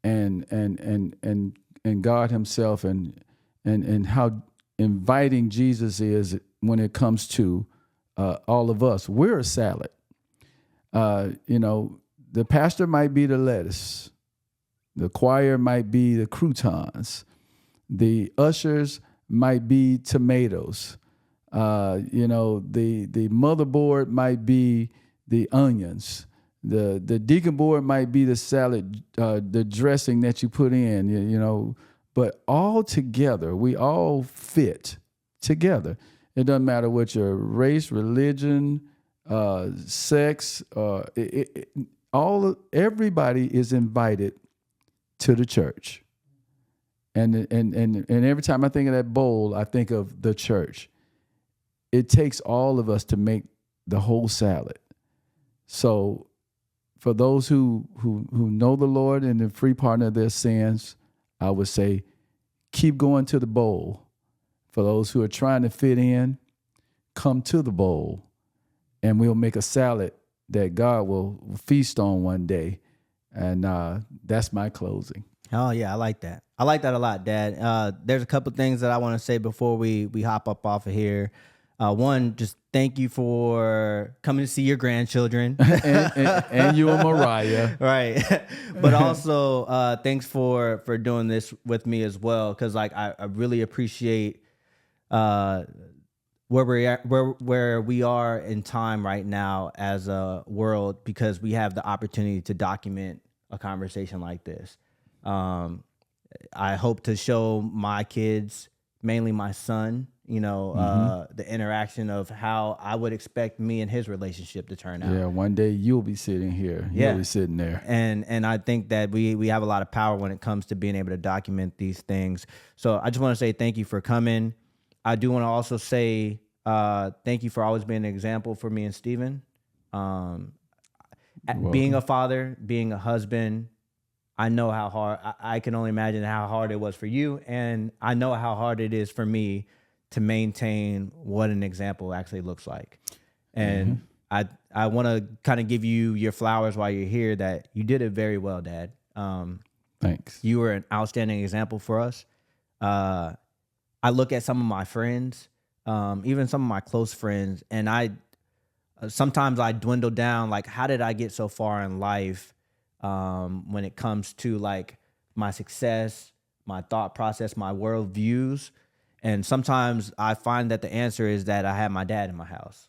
S2: and God Himself and how inviting Jesus is when it comes to all of us. We're a salad. The pastor might be the lettuce. The choir might be the croutons. The ushers might be tomatoes. The motherboard might be the onions. The deacon board might be the salad, the dressing that you put in, But all together, we all fit together. It doesn't matter what your race, religion, sex, everybody is invited to the church. And every time I think of that bowl, I think of the church. It takes all of us to make the whole salad. So for those who know the Lord and the free pardon of their sins, I would say keep going to the bowl. For those who are trying to fit in, come to the bowl, and we'll make a salad that God will feast on one day. And that's my closing.
S1: Oh, yeah, I like that. I like that a lot, Dad. There's a couple things that I want to say before we hop up off of here. One, just thank you for coming to see your grandchildren.
S2: and you and Mariah.
S1: Right. But also, thanks for doing this with me as well, because I really appreciate where we are in time right now as a world, because we have the opportunity to document a conversation like this. I hope to show my kids, mainly my son, the interaction of how I would expect me and his relationship to turn out.
S2: Yeah, one day you'll be sitting here. You'll be sitting there.
S1: And I think that we have a lot of power when it comes to being able to document these things. So I just want to say thank you for coming. I do want to also say thank you for always being an example for me and Steven. Being a father, being a husband, I know how hard, I can only imagine how hard it was for you. And I know how hard it is for me to maintain what an example actually looks like. And I want to kind of give you your flowers while you're here, that you did it very well, Dad.
S2: Thanks.
S1: You were an outstanding example for us. I look at some of my friends, even some of my close friends, and sometimes I dwindle down, like, how did I get so far in life when it comes to my success, my thought process, my world views. And sometimes I find that the answer is that I had my dad in my house.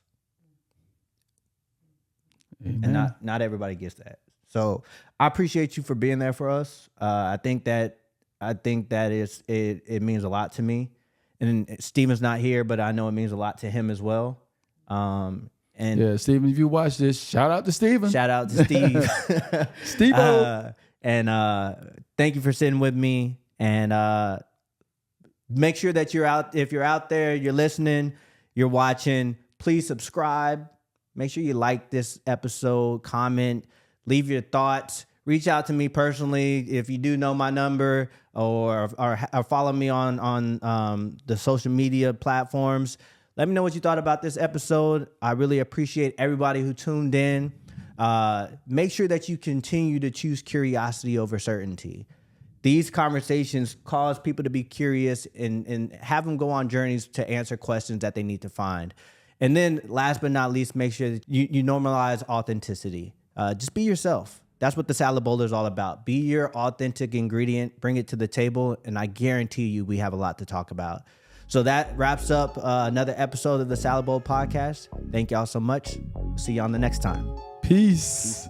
S1: Amen. And not everybody gets that. So I appreciate you for being there for us. I think that it means a lot to me. And Steven's not here, but I know it means a lot to him as well. And
S2: yeah, Steven, if you watch this, shout out to Steven.
S1: Shout out to Steve.
S2: Steve.
S1: And thank you for sitting with me. And make sure that if you're out there, you're listening, you're watching, please subscribe. Make sure you like this episode, comment, leave your thoughts. Reach out to me personally if you do know my number, or follow me on the social media platforms. Let me know what you thought about this episode. I really appreciate everybody who tuned in. Make sure that you continue to choose curiosity over certainty. These conversations cause people to be curious and have them go on journeys to answer questions that they need to find. And then last but not least, make sure that you normalize authenticity. Just be yourself. That's what the Salad Bowl is all about. Be your authentic ingredient, bring it to the table, and I guarantee you we have a lot to talk about. So that wraps up another episode of the Salad Bowl podcast. Thank y'all so much. See you on the next time.
S2: Peace.